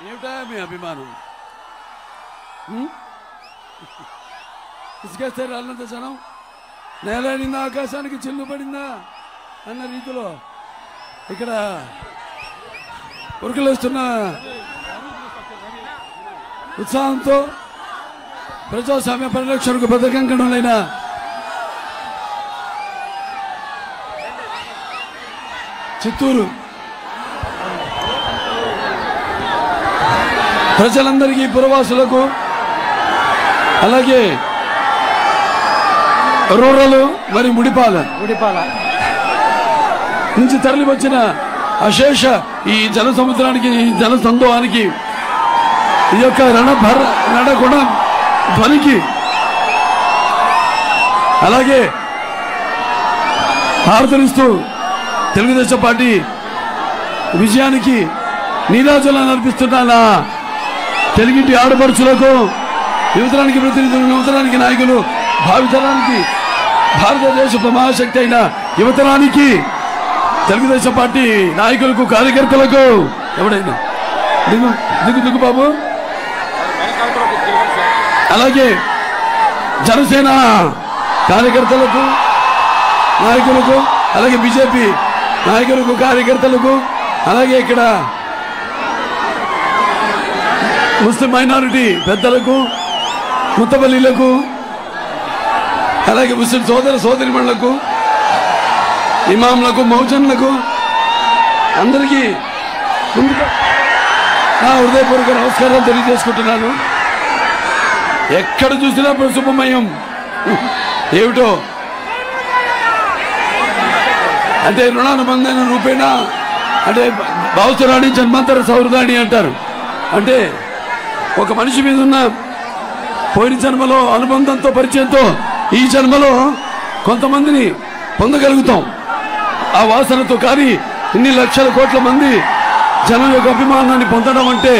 ఏమిటా మీ అభిమానం? ఇసుకేస్తారు అల్లంత జనం. నేల నిందా ఆకాశానికి చిల్లు పడిందా అన్న రీతిలో ఇక్కడ ఉరుకులేస్తున్న ఉత్సాహంతో ప్రజాస్వామ్య పరిరక్షణకు బద్ధకంకణులైన చిత్తూరు ప్రజలందరికీ, పురవాసులకు, అలాగే రూరల్ మరి ముడిపాల నుంచి తరలి వచ్చిన అశేష ఈ జన సముద్రానికి, ఈ జన సందోహానికి, ఈ యొక్క రణగుణ ధ్వనికి, అలాగే హారతనిస్తూ తెలుగుదేశం పార్టీ విజయానికి నీరాజనాలు అర్పిస్తున్న తెలుగింటి ఆడపడుచులకు, యువతరానికి ప్రతినిధులు, యువతరానికి నాయకులు, భావితరానికి భారతదేశ మహాశక్తి అయిన యువతరానికి, తెలుగుదేశం పార్టీ నాయకులకు, కార్యకర్తలకు, ఎవడైనా దిగు బాబు, అలాగే జనసేన కార్యకర్తలకు, నాయకులకు, అలాగే బీజేపీ నాయకులకు, కార్యకర్తలకు, అలాగే ఇక్కడ ముస్లిం మైనారిటీ పెద్దలకు, ముత్తబల్లీలకు, అలాగే ముస్లిం సోదరిమణులకు, ఇమాంలకు, మౌజన్లకు అందరికీ ముందుగా నా హృదయపూర్వక నమస్కారాలు తెలియజేసుకుంటున్నాను. ఎక్కడ చూసినా శుభమయం. ఏమిటో అంటే రుణానుబంధన రూపేణ, అంటే భావసురాణి జన్మాంతర సౌహృదాన్ని అంటారు. అంటే ఒక మనిషి మీద ఉన్న పోయిన జన్మలో అనుబంధంతో, పరిచయంతో ఈ జన్మలో కొంతమందిని పొందగలుగుతాం ఆ వాసనతో. కానీ ఇన్ని లక్షల కోట్ల మంది జనం యొక్క అభిమానాన్ని పొందడం అంటే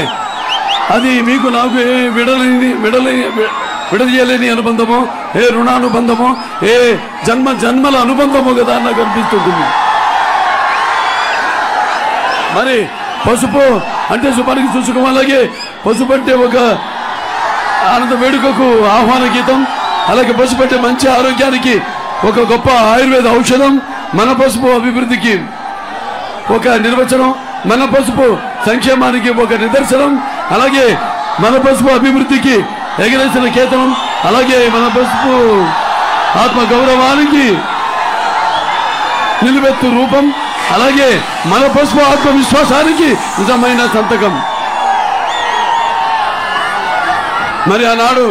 అది మీకు నాకు ఏ విడదీయలేని అనుబంధమో, ఏ రుణానుబంధమో, ఏ జన్మల అనుబంధమో కదా నాకు అనిపిస్తుంటుంది. మరి పసుపు అంటే శుభానికి సూచకం, అలాగే పసుపు అంటే ఒక ఆనంద వేడుకకు ఆహ్వాన గీతం, అలాగే పసుపు అంటే మంచి ఆరోగ్యానికి ఒక గొప్ప ఆయుర్వేద ఔషధం, మన పసుపు అభివృద్ధికి ఒక నిర్వచనం, మన పసుపు సంక్షేమానికి ఒక నిదర్శనం, అలాగే మన పసుపు అభివృద్ధికి ఎగరేసిన కేతనం, అలాగే మన పసుపు ఆత్మ గౌరవానికి నిలువెత్తు రూపం, అలాగే మన పసుపు ఆత్మవిశ్వాసానికి నిజమైన సంతకం. మరి ఆనాడు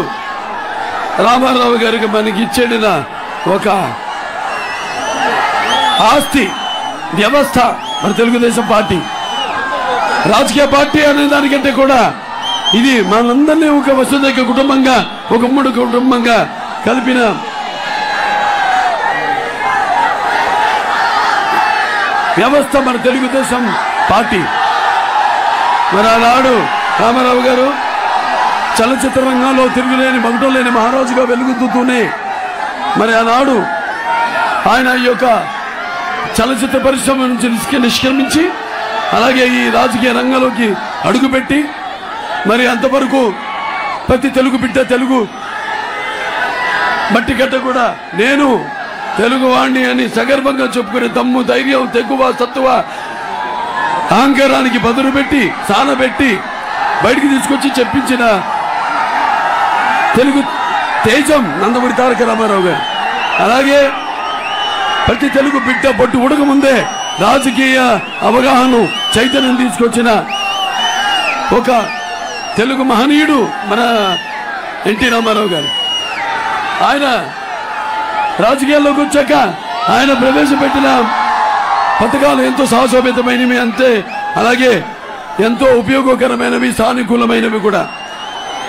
రామారావు గారికి మనకి ఇచ్చేడిన ఒక ఆస్తి వ్యవస్థ మన తెలుగుదేశం పార్టీ. రాజకీయ పార్టీ అనే దానికంటే కూడా ఇది మనందరినీ ఒక వసుదైక కుటుంబంగా, ఒక ఉమ్మడి కుటుంబంగా కలిపిన వ్యవస్థ మన తెలుగుదేశం పార్టీ. మరి ఆనాడు రామారావు గారు చలచిత్ర రంగంలో తిరుగులేని, మగటం లేని మహారాజుగా వెలుగుతూనే మరి ఆనాడు ఆయన ఈ యొక్క చలచిత్ర పరిశ్రమ నుంచి నిష్క్రమించి, అలాగే ఈ రాజకీయ రంగంలోకి అడుగుపెట్టి, మరి అంతవరకు ప్రతి తెలుగు బిడ్డ, తెలుగు మట్టి గడ్డ కూడా నేను తెలుగు వాణ్ణి అని సగర్భంగా చెప్పుకునే దమ్ము, ధైర్యం, తెగువ, సత్తువ, అహంకారానికి బదులు పెట్టి, సానబెట్టి బయటికి తీసుకొచ్చి చెప్పించిన తెలుగు తేజం నందమూరి తారక రామారావు గారు. అలాగే ప్రతి తెలుగు బిడ్డ బొట్టు ఉడక ముందే రాజకీయ అవగాహన, చైతన్యం తీసుకొచ్చిన ఒక తెలుగు మహనీయుడు మన ఎన్టీ రామారావు గారు. ఆయన రాజకీయాల్లోకి వచ్చాక ఆయన ప్రవేశపెట్టిన పథకాలు ఎంతో సాహసోపేతమైనవి, అంతే అలాగే ఎంతో ఉపయోగకరమైనవి, సానుకూలమైనవి కూడా.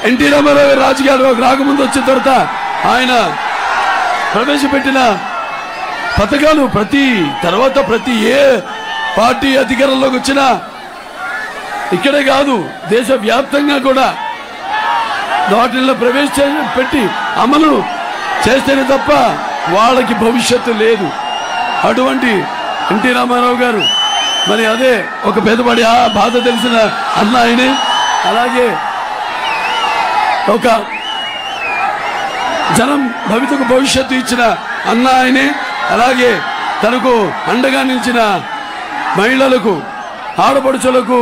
ఎన్టీ రామారావు గారు రాజకీయాల్లోకి రాకముందు వచ్చిన తర్వాత ఆయన ప్రవేశపెట్టిన పథకాలు ప్రతి ఏ పార్టీ అధికారంలోకి వచ్చినా ఇక్కడే కాదు దేశవ్యాప్తంగా కూడా వాటిల్లో ప్రవేశపెట్టి అమలు చేస్తేనే తప్ప వాళ్ళకి భవిష్యత్తు లేదు. అటువంటి ఎన్టీ రామారావు గారు మరి అదే ఒక పేదవాడి బాధ తెలిసిన అన్న ఆయనే. అలాగే ఒక జనం భవిష్యత్తు ఇచ్చిన అన్న ఆయనే. అలాగే తనకు అండగా నిలిచిన మహిళలకు, ఆడపడుచులకు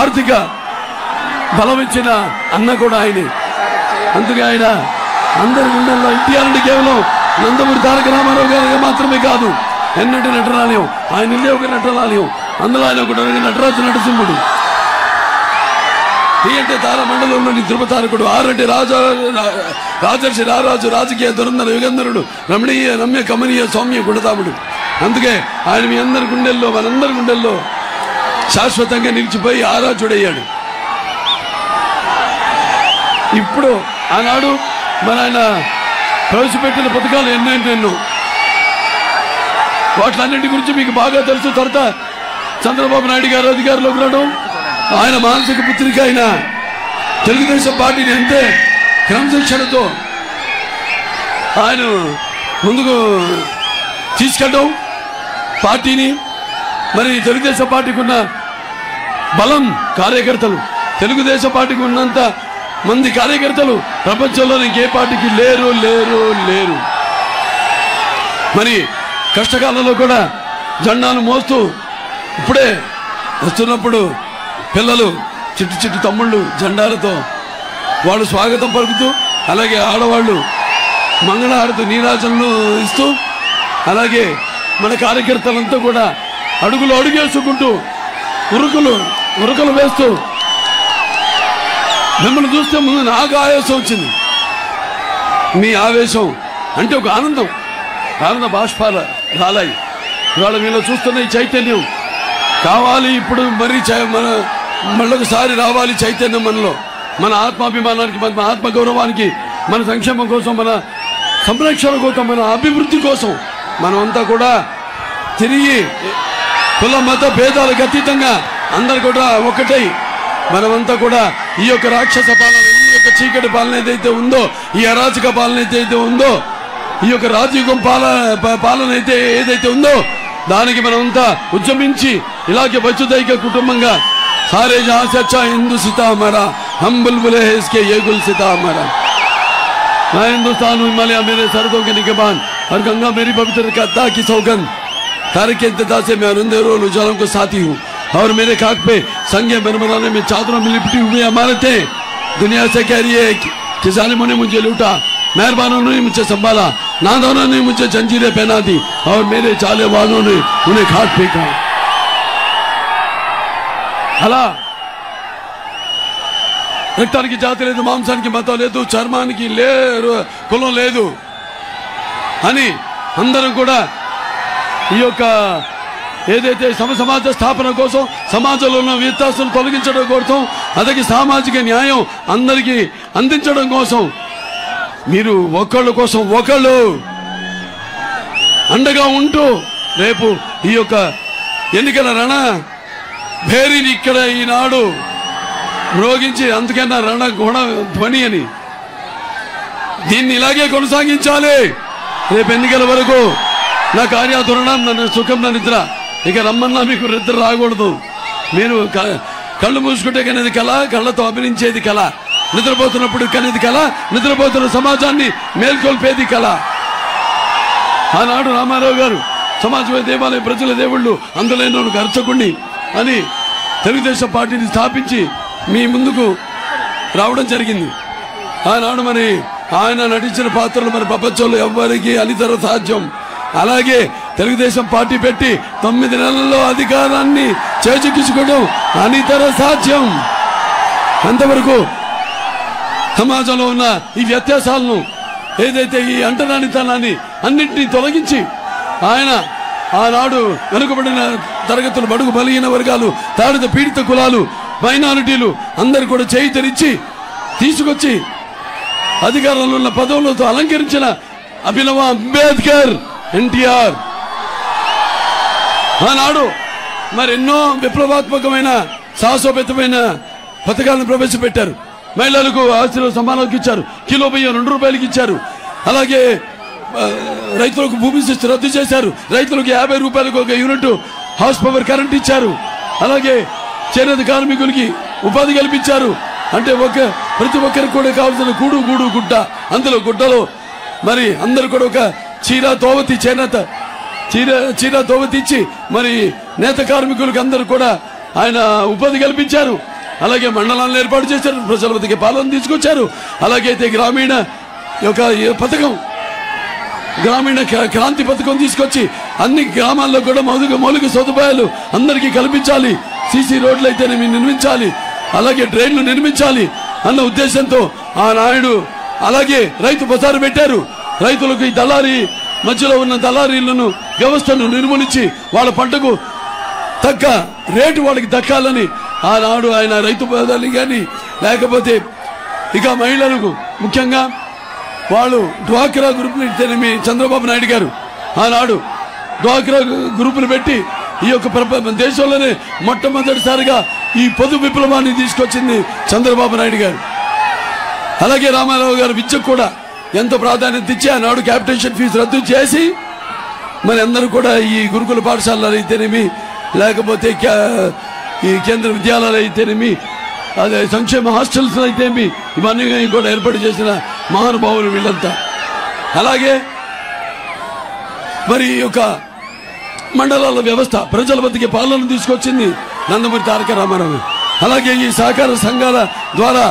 ఆర్థిక బలం ఇచ్చిన అన్న కూడా ఆయనే. అందుకే ఆయన అందరి గుండెల్లో ఎన్టీఆర్ అంటే కేవలం నందమూరి తారక రామారావు గారిగా మాత్రమే కాదు, ఎన్నటి నటనాలయం, ఆయన ఇల్లే ఒక నటనాలయం. అందులో ఆయన ఒక నటరాజు నటసింహుడు, టీ అంటే తారమండలంలోని ధృవతారకుడు, ఆరంటే రాజర్షి రారాజు, రాజకీయ దురంధర యుగంధరుడు, రమణీయ రమ్య కమనీయ సౌమ్య గుణతాముడు. అందుకే ఆయన మీ అందరి గుండెల్లో, మనందరి గుండెల్లో శాశ్వతంగా నిలిచిపోయి ఆరాధ్యుడయ్యాడు. ఇప్పుడు ఆనాడు మన ఆయన ప్రవేశపెట్టిన పథకాలు ఎన్నో వాటిలన్నింటి గురించి మీకు బాగా తెలుసు. తర్వాత చంద్రబాబు నాయుడు గారు అధికారంలోకి రావడం, ఆయన మానసిక పుత్రిక అయిన తెలుగుదేశం పార్టీని అంతే క్రమశిక్షణతో ఆయన ముందుకు తీసుకెళ్ళడం పార్టీని. మరి తెలుగుదేశం పార్టీకి ఉన్న బలం, కార్యకర్తలు, తెలుగుదేశం పార్టీకి ఉన్నంత మంది కార్యకర్తలు ప్రపంచంలో ఇంకే పార్టీకి లేరు లేరు లేరు. మరి కష్టకాలంలో కూడా జెండాను మోస్తూ ఇప్పుడే వస్తున్నప్పుడు పిల్లలు చిట్టు చిట్టు తమ్ముళ్ళు జెండాలతో వాళ్ళు స్వాగతం పలుకుతూ, అలాగే ఆడవాళ్ళు మంగళహారతి నీరాజనలు ఇస్తూ, అలాగే మన కార్యకర్తలంతా కూడా అడుగులు అడుగేసుకుంటూ ఉరుకులు వేస్తూ, మిమ్మల్ని చూస్తే ముందు నాకు ఆవేశం వచ్చింది. మీ ఆవేశం అంటే ఒక ఆనంద బాష్పాలు రాలాయి. ఇవాళ మీలో చూస్తున్న ఈ చైతన్యం కావాలి. ఇప్పుడు మరి మళ్ళొకసారి రావాలి చైతన్యం మనలో. మన ఆత్మాభిమానానికి, మన ఆత్మగౌరవానికి, మన సంక్షేమం కోసం, మన సంరక్షణ కోసం, మన అభివృద్ధి కోసం మనమంతా కూడా తిరిగి కుల మత భేదాలకు అతీతంగా అందరు కూడా ఒకటై మనమంతా కూడా ఈ యొక్క రాక్షస పాలన, ఈ యొక్క చీకటి పాలన ఏదైతే ఉందో, ఈ అరాచక పాలన ఏదైతే ఉందో, ఈ యొక్క రాజయుగం పాలన అయితే ఏదైతే ఉందో దానికి మనమంతా ఉద్యమించి ఇలాగే వచ్చుదైక కుటుంబంగా సారే జహాं से अच्छा हिंदू सीता हमारा, हम बुलबुले हैं इसके ये गुल सीता हमारा. मैं हिंदुस्तान हूँ, हिमालय मेरे सरहदों के निगहबान, और गंगा मेरी पवित्र कद्दा की सौगंध. तारे के इंतजार से मैं अरुंधेरों उजालों को साथी हूँ, और मेरे खाक पे संगे मरमराने में चादरों में लिपटी हुई अमानतें दुनिया से कह रही है कि जालिमों ने मुझे लूटा, मेहरबानों ने मुझे संभाला, नादानों ने मुझे जंजीरें पहना दी, और मेरे चाले वालों ने उन्हें घाट फेंका. అలా రక్తానికి జాతి లేదు, మాంసానికి మతం లేదు, చర్మానికి లేరు, కులం లేదు అని అందరం కూడా ఈ యొక్క ఏదైతే సమాజ స్థాపన కోసం, సమాజంలో ఉన్న వ్యత్యాసాలను తొలగించడం కోసం, అదే సామాజిక న్యాయం అందరికీ అందించడం కోసం మీరు ఒకళ్ళ కోసం ఒకళ్ళు అండగా ఉంటూ రేపు ఈ యొక్క ఎన్నికల రణ భేరీని ఇక్కడ ఈనాడు మ్రోగించి, అందుకన్నా రణ గుణ ధ్వని అని దీన్ని ఇలాగే కొనసాగించాలి. రేపు ఎన్నికల వరకు నా కార్యాతురణం, నన్ను సుఖం, నా నిద్ర, ఇక రమ్మన్నా మీకు నిద్ర రాకూడదు. మీరు కళ్ళు మూసుకుంటే కనేది కళ, కళ్ళతో అభినయించేది కళ, నిద్రపోతున్నప్పుడు కనేది కళ, నిద్రపోతున్న సమాజాన్ని మేల్కొల్పేది కళ. ఆనాడు రామారావు గారు సమాజమే దేవాలయం, ప్రజల దేవుళ్ళు, అందులో అర్చకుణ్ణి అని తెలుగుదేశం పార్టీని స్థాపించి మీ ముందుకు రావడం జరిగింది. ఆనాడు మరి ఆయన నటించిన పాత్రలు మరి ప్రపంచంలో ఎవ్వరికి అనితర సాధ్యం. అలాగే తెలుగుదేశం పార్టీ పెట్టి 9 నెలల్లో అధికారాన్ని చేజిక్కించుకోవడం అనితర సాధ్యం. అంతవరకు సమాజంలో ఉన్న ఈ వ్యత్యాసాలను, ఏదైతే ఈ అంటరానితనాన్ని అన్నింటినీ తొలగించి ఆయన ఆనాడు వెనుకబడిన తరగతులు, బడుగు బలహీన వర్గాలు, తాడిత పీడిత కులాలు, మైనారిటీలు అందరు కూడా చేయి తెరిచి తీసుకొచ్చి అధికారంలో ఉన్న పదవులతో అలంకరించిన అభినవ అంబేద్కర్ ఎన్టీఆర్ ఆనాడు మరెన్నో విప్లవాత్మకమైన సాహసోపేతమైన పథకాలను ప్రవేశపెట్టారు. మహిళలకు ఆస్తిలో సమానంగా ఇచ్చారు, కిలో బియ్యం 2 రూపాయలకి ఇచ్చారు. అలాగే రైతులకు భూమి శిస్తు రద్దు చేశారు, రైతులకు 50 రూపాయలకు 1 యూనిట్ హౌస్ పవర్ కరెంట్ ఇచ్చారు. అలాగే చేనేత కార్మికులకి ఉపాధి కల్పించారు. అంటే ప్రతి ఒక్కరికి కూడా కావాల్సిన గూడు గుడ్డ, అందులో గుడ్డలో మరి అందరు కూడా ఒక చీర తోవతి ఇచ్చి మరి నేత కార్మికులకు అందరూ కూడా ఆయన ఉపాధి కల్పించారు. అలాగే మండలాలను ఏర్పాటు చేశారు, ప్రజల వద్దకు పాలన తీసుకొచ్చారు. అలాగే గ్రామీణ పథకం, గ్రామీణ క్రాంతి పథకం తీసుకొచ్చి అన్ని గ్రామాల్లో కూడా మౌలిక సదుపాయాలు అందరికీ కల్పించాలి. సీసీ రోడ్లు అయితే నిర్మించాలి, అలాగే డ్రైన్లు నిర్మించాలి అన్న ఉద్దేశంతో ఆ నాయుడు అలాగే రైతు బజారు పెట్టారు. రైతులకు ఈ దళారీ మధ్యలో ఉన్న దళారీలను వ్యవస్థను నిర్మూలించి వాళ్ళ పంటకు తగ్గ రేటు వాళ్ళకి దక్కాలని ఆనాడు ఆయన రైతు బజార్లు కానీ లేకపోతే ఇక మహిళలకు ముఖ్యంగా వాళ్ళు డ్వాక్రా గ్రూపులు ఇస్తేనేమి చంద్రబాబు నాయుడు గారు ఆనాడు డ్వాక్రా గ్రూపులు పెట్టి ఈ యొక్క దేశంలోనే మొట్టమొదటిసారిగా ఈ పొదు విప్లవాన్ని తీసుకొచ్చింది చంద్రబాబు నాయుడు గారు. అలాగే రామారావు గారు విద్యకు కూడా ఎంతో ప్రాధాన్యత ఇచ్చి ఆనాడు క్యాపిటేషన్ ఫీజు రద్దు చేసి మరి అందరూ కూడా ఈ గురుకుల పాఠశాలలు అయితేనేమి లేకపోతే ఈ కేంద్ర విద్యాలయాలు అయితేనేమి అదే సంక్షేమ హాస్టల్స్ అయితేమి ఇవన్నీ కూడా ఏర్పాటు చేసిన మహానుభావులు వీళ్ళంతా. అలాగే మరి ఈ యొక్క మండలాల వ్యవస్థ ప్రజల వద్దకి పాలన తీసుకొచ్చింది నందమూరి తారక రామారావు. అలాగే ఈ సహకార సంఘాల ద్వారా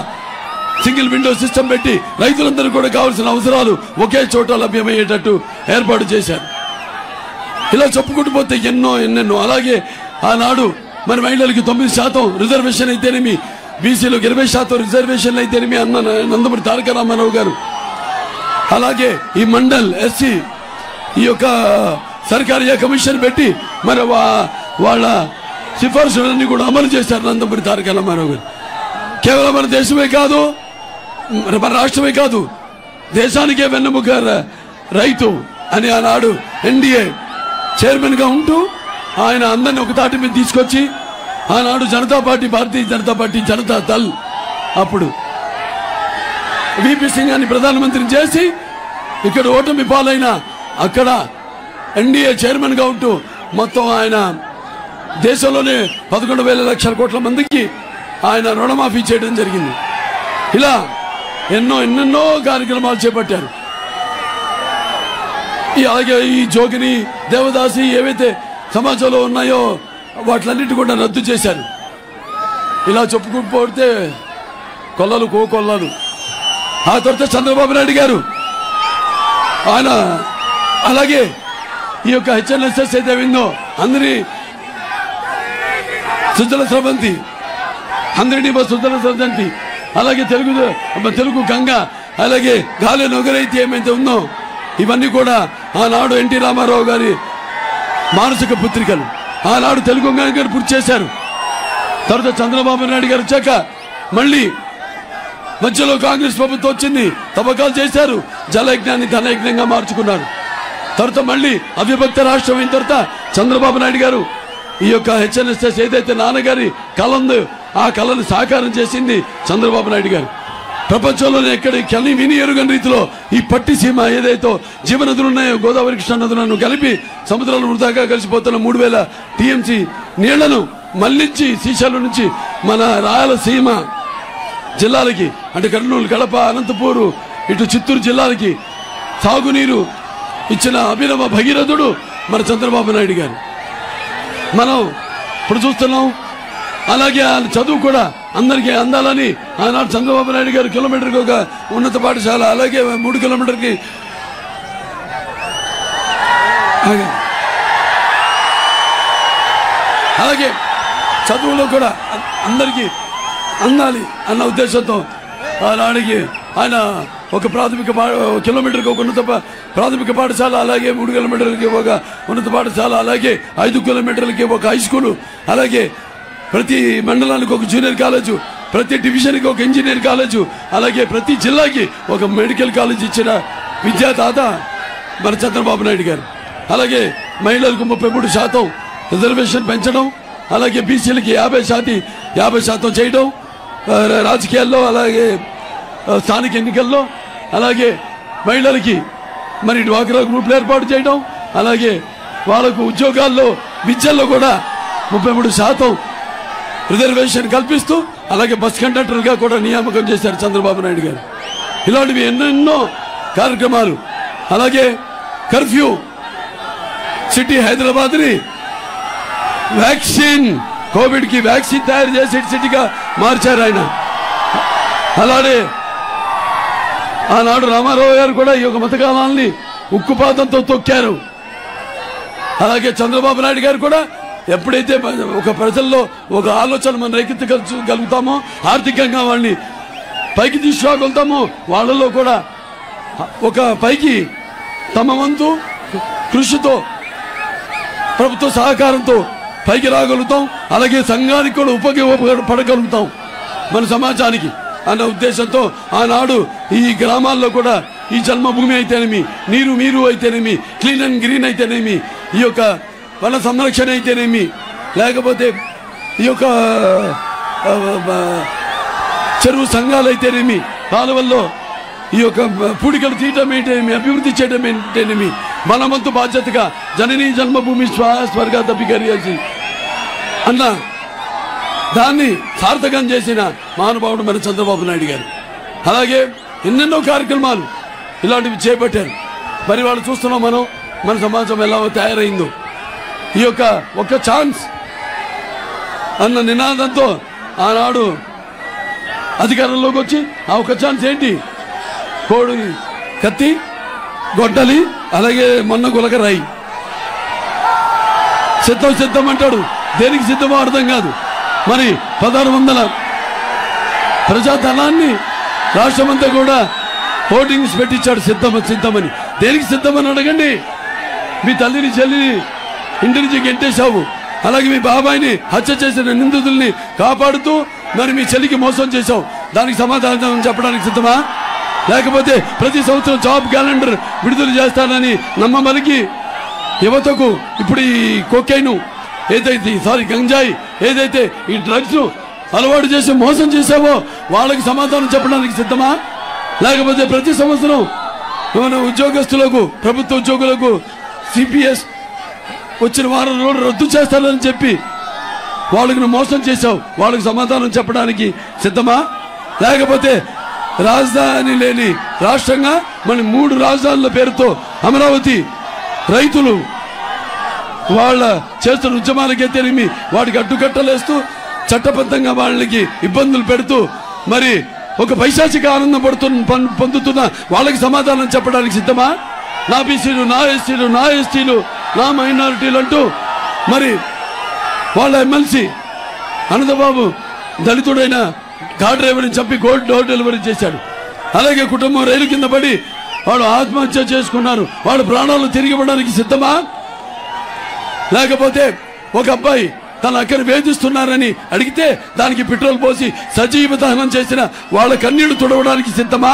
సింగిల్ విండో సిస్టమ్ పెట్టి రైతులందరూ కూడా కావాల్సిన అవసరాలు ఒకే చోట లభ్యమయ్యేటట్టు ఏర్పాటు చేశారు. ఇలా చెప్పుకుంటూ పోతే ఎన్నెన్నో. అలాగే ఆనాడు మరి మహిళలకి 9% రిజర్వేషన్ అయితేనేమి, బీసీలకు 20% రిజర్వేషన్లు అయితేనేమి అన్న నందమూరి తారక రామారావు గారు. అలాగే ఈ మండల్ ఎస్సీ ఈ యొక్క సర్కారీ కమిషన్ పెట్టి మరి వాళ్ళ సిఫార్సులన్నీ కూడా అమలు చేశారు నందమూరి తారక రామారావు గారు. కేవలం మన దేశమే కాదు, మన రాష్ట్రమే కాదు, దేశానికే వెన్నెముక రైతు అని ఆనాడు ఎన్డీఏ చైర్మన్ గా ఉంటూ ఆయన అందరినీ ఒక తాటి మీద తీసుకొచ్చి ఆనాడు జనతా పార్టీ, భారతీయ జనతా పార్టీ, జనతా దళ్ అప్పుడు విపి సింగ్ అని ప్రధానమంత్రిని చేసి ఇక్కడ ఓటమి పాలైన అక్కడ ఎన్డీఏ చైర్మన్ గా ఉంటూ మొత్తం ఆయన దేశంలోనే 11,000 లక్షల కోట్ల మందికి ఆయన రుణమాఫీ చేయడం జరిగింది. ఇలా ఎన్నెన్నో కార్యక్రమాలు చేపట్టారు. అలాగే ఈ జోగిని, దేవదాసి ఏవైతే సమాజంలో ఉన్నాయో వాటిలన్నిటి కూడా రద్దు చేశారు. ఇలా చెప్పుకుంటూ పోతే కొల్లలు. ఆ తర్వాత చంద్రబాబు నాయుడు గారు ఆయన అలాగే ఈ యొక్క హెచ్ఎన్ఎస్ఎస్ అయితే విందో అందరి సుజల స్రవంతి, అందరినీ సుజల స్రవంతి, అలాగే తెలుగు గంగ, అలాగే గాలి నొగరైతే ఏమైతే ఉందో ఇవన్నీ కూడా ఆనాడు ఎన్టీ రామారావు గారి మానసిక పుత్రికలు. ఆనాడు తెలుగు గంగ గారు పూర్తి చేశారు. తర్వాత చంద్రబాబు నాయుడు గారు వచ్చాక మళ్ళీ మధ్యలో కాంగ్రెస్ ప్రభుత్వం వచ్చింది, తవ్వకాలు చేశారు, జలయజ్ఞాన్ని ధనయజ్ఞంగా మార్చుకున్నారు. తర్వాత మళ్ళీ అవిభక్త రాష్ట్రం అయిన తర్వాత చంద్రబాబు నాయుడు గారు ఈ యొక్క హెచ్ఎన్ఎస్ఎస్ ఏదైతే నాన్నగారి కళ ఉందో ఆ కళను సాకారం చేసింది చంద్రబాబు నాయుడు గారు. ప్రపంచంలోనే ఎక్కడ విని ఎరుగని రీతిలో ఈ పట్టి సీమ ఏదైతే జీవనదులు ఉన్నాయో గోదావరి కృష్ణా నదులను కలిపి సముద్రాలు వృధాగా కలిసిపోతున్న 3,000 టీఎంసీ నీళ్లను మళ్లించి శ్రీశైలం నుంచి మన రాయలసీమ జిల్లాలకి అంటే కర్నూలు, కడప, అనంతపూరు, ఇటు చిత్తూరు జిల్లాలకి సాగునీరు ఇచ్చిన అభినవ భగీరథుడు మన చంద్రబాబు నాయుడు గారు. మనం ఇప్పుడు చూస్తున్నాం. అలాగే చదువు కూడా అందరికీ అందాలని ఆనాడు చంద్రబాబు నాయుడు గారు కిలోమీటర్కి ఒక ఉన్నత పాఠశాల, అలాగే 3 కిలోమీటర్కి అలాగే చదువులో కూడా అందరికీ అందాలి అన్న ఉద్దేశంతో ఆనాడికి ఆయన ఒక కిలోమీటర్కి ఒక ఉన్నత ప్రాథమిక పాఠశాల, అలాగే 3 కిలోమీటర్లకి ఒక ఉన్నత పాఠశాల, అలాగే 5 కిలోమీటర్లకి ఒక హై స్కూలు, అలాగే ప్రతి మండలానికి ఒక జూనియర్ కాలేజు, ప్రతి డివిజన్కి ఒక ఇంజనీర్ కాలేజు, అలాగే ప్రతి జిల్లాకి ఒక మెడికల్ కాలేజ్ ఇచ్చిన విద్యాదాత మన చంద్రబాబు నాయుడు గారు. అలాగే మహిళలకు 33% రిజర్వేషన్ పెంచడం, అలాగే బీసీలకి 50% చేయడం రాజకీయాల్లో, అలాగే స్థానిక ఎన్నికల్లో, అలాగే మహిళలకి మరి డ్వాక్రా గ్రూపులు ఏర్పాటు చేయడం, అలాగే వాళ్ళకు ఉద్యోగాల్లో విద్యల్లో కూడా 33% రిజర్వేషన్ కల్పిస్తూ అలాగే బస్ కండక్టర్గా కూడా నియామకం చేశారు చంద్రబాబు నాయుడు గారు. ఇలాంటివి ఎన్నెన్నో కార్యక్రమాలు. అలాగే కర్ఫ్యూ సిటీ హైదరాబాద్ని వ్యాక్సిన్, కోవిడ్కి వ్యాక్సిన్ తయారు చేసే సిటీగా మార్చారు ఆయన. అలాగే ఆనాడు రామారావు గారు కూడా ఈ యొక్క మతకాలాన్ని ఉక్కుపాతంతో తొక్కారు. అలాగే చంద్రబాబు నాయుడు గారు కూడా ఎప్పుడైతే ఒక ప్రజల్లో ఒక ఆలోచన మనం రేకెత్తగలుగుతామో, ఆర్థికంగా వాళ్ళని పైకి తీసుకురాగలుగుతామో, వాళ్ళలో కూడా ఒక పైకి తమ వంతు కృషితో ప్రభుత్వ సహకారంతో పైకి రాగలుగుతాం. అలాగే సంఘానికి కూడా ఉపయోగపడగలుగుతాం మన సమాజానికి అన్న ఉద్దేశంతో ఆనాడు ఈ గ్రామాల్లో కూడా ఈ జన్మభూమి అయితేనేమి, నీరు మీరు అయితేనేమి, క్లీన్ అండ్ గ్రీన్ అయితేనేమి, ఈ యొక్క వన సంరక్షణ అయితేనేమి, లేకపోతే ఈ యొక్క చెరువు సంఘాలు అయితేనేమి, కాలువల్లో ఈ యొక్క పూడికలు తీయటం ఏంటేమి, అభివృద్ధి చేయడం ఏంటేనేమి, మనమంతు బాధ్యతగా జననీ జన్మభూమి స్వర్గా తప్పికరియాల్సి అన్న దాన్ని సార్థకం చేసిన మహానుభావుడు మన చంద్రబాబు నాయుడు గారు. అలాగే ఎన్నెన్నో కార్యక్రమాలు ఇలాంటివి చేపట్టారు. మరి వాళ్ళు చూస్తున్నాం మనం, మన సమాజం ఎలా తయారైందో. ఈ యొక్క ఒక్క ఛాన్స్ అన్న నినాదంతో ఆనాడు అధికారంలోకి వచ్చి ఆ ఒక్క ఛాన్స్ ఏంటి, కోడి కత్తి గొడ్డలి, అలాగే మొన్న గులకరాయి. సిద్ధం అంటాడు, దేనికి సిద్ధమో అర్థం కాదు. మరి 1600 ప్రజాధనాన్ని రాష్ట్రమంతా కూడా హోర్డింగ్స్ పెట్టించాడు సిద్ధమని. దేనికి సిద్ధమని అడగండి. మీ తల్లిని చెల్లిని ఇంటి నుంచి గెంటేశావు, అలాగే మీ బాబాయిని హత్య చేసిన నిందితుల్ని కాపాడుతూ మరి మీ చెల్లికి మోసం చేశావు, దానికి సమాధానం చెప్పడానికి సిద్ధమా? లేకపోతే ప్రతి సంవత్సరం జాబ్ క్యాలెండర్ విడుదల చేస్తానని నమ్మమలికి యువతకు ఇప్పుడు ఈ కొకైను ఏదైతే గంజాయి ఏదైతే ఈ డ్రగ్స్ అలవాటు చేసి మోసం చేసావో వాళ్ళకి సమాధానం చెప్పడానికి సిద్ధమా? లేకపోతే ప్రతి సంవత్సరం మన ఉద్యోగస్తులకు, ప్రభుత్వ ఉద్యోగులకు సిపిఎస్ వచ్చిన వారం రోజులు రద్దు చేస్తానని చెప్పి వాళ్ళకి మోసం చేశావు, వాళ్ళకి సమాధానం చెప్పడానికి సిద్ధమా? లేకపోతే రాజధాని లేని రాష్ట్రంగా మన 3 రాజధానుల పేరుతో అమరావతి రైతులు వాళ్ళ చేస్తున్న ఉద్యమాలకైతేనేమి వాటికి అడ్డుకట్టలేస్తూ చట్టబద్ధంగా వాళ్ళకి ఇబ్బందులు పెడుతూ మరి ఒక పైశాచిక ఆనందం పొందుతున్న వాళ్ళకి సమాధానం చెప్పడానికి సిద్ధమా? నా బీసీలు, నా ఎస్సీలు, నా ఎస్టీలు, నా మైనారిటీలు అంటూ మరి వాళ్ళ ఎమ్మెల్సీ అనంతబాబు దళితుడైన కార్ డ్రైవర్ని చంపి డోర్ డెలివరీ చేశాడు. అలాగే కుటుంబం రైలు కింద పడి వాళ్ళు ఆత్మహత్య చేసుకున్నారు. వాళ్ళ ప్రాణాలు తిరిగి ఇవ్వడానికి సిద్ధమా? లేకపోతే ఒక అబ్బాయి తన అక్కని వేధిస్తున్నారని అడిగితే దానికి పెట్రోల్ పోసి సజీవ దహనం చేసిన వాళ్ళ కన్నీళ్లు తుడవడానికి సిద్ధమా?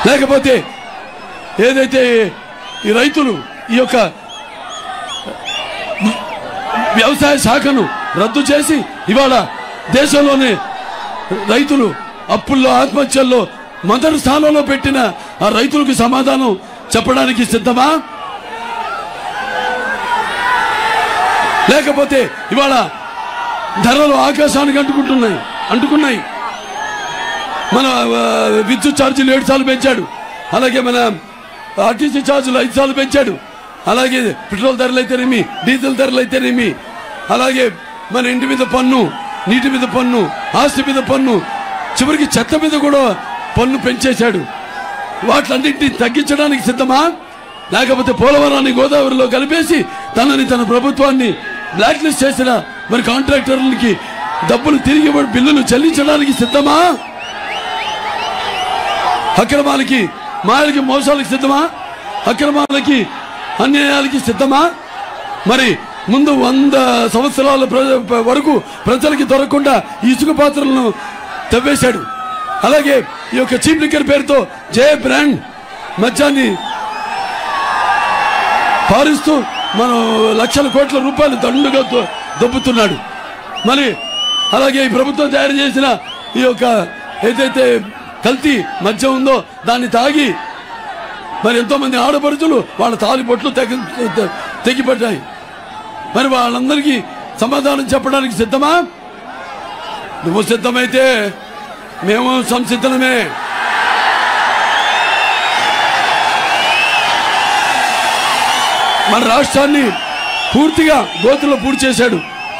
లేకపోతే ఏదైతే ఈ రైతులు ఈ యొక్క వ్యవసాయ శాఖను రద్దు చేసి ఇవాళ దేశంలోనే రైతులు అప్పుల్లో ఆత్మహత్యల్లో మొదటి స్థానంలో పెట్టిన ఆ రైతులకు సమాధానం చెప్పడానికి సిద్ధమా? లేకపోతే ఇవాళ ధరలు ఆకాశానికి అంటుకున్నాయి. మన విద్యుత్ ఛార్జీలు 7 సార్లు పెంచాడు. అలాగే మన ఆర్టీసీ ఛార్జీలు 5 సార్లు పెంచాడు. అలాగే పెట్రోల్ ధరలు అయితేనేమి, డీజిల్ ధరలు అయితేనేమి, అలాగే మన ఇంటి మీద పన్ను, నీటి మీద పన్ను, ఆస్తి మీద పన్ను, చివరికి చెత్త మీద కూడా పన్ను పెంచేశాడు. వాటిలన్నింటినీ తగ్గించడానికి సిద్ధమా? లేకపోతే పోలవరాన్ని గోదావరిలో కలిపేసి తన ప్రభుత్వాన్ని బ్లాక్ లిస్ట్ చేసిన మరి కాంట్రాక్టర్లకి డబ్బులు తిరిగి బిల్లులు చెల్లించడానికి సిద్ధమా? అక్రమాలకి, మాయలకి, మోసాలకి సిద్ధమా? అక్రమాలకి, అన్యాయాలకి సిద్ధమా? మరి ముందు 100 సంవత్సరాల వరకు ప్రజలకి దొరకకుండా ఇసుక పాత్రలను తవ్వేశాడు. అలాగే ఈ యొక్క చీప్ లిక్కర్ పేరుతో జే బ్రాండ్ మద్యాన్ని పారిస్తూ మనం లక్షల కోట్ల రూపాయలు దండుగా దొబ్బుతున్నాడు. మరి అలాగే ఈ ప్రభుత్వం తయారు చేసిన ఈ యొక్క ఏదైతే కల్తీ మద్యం ఉందో దాన్ని తాగి మరి ఎంతో మంది ఆడపడుచులు వాళ్ళ తాలిబొట్లు తెగిపడ్డాయి. మరి వాళ్ళందరికీ సమాధానం చెప్పడానికి సిద్ధమా? నువ్వు సిద్ధమైతే మేము సంసిద్ధమే. మన రాష్ట్రాన్ని పూర్తిగా గోతులో పూర్తి చేశాడు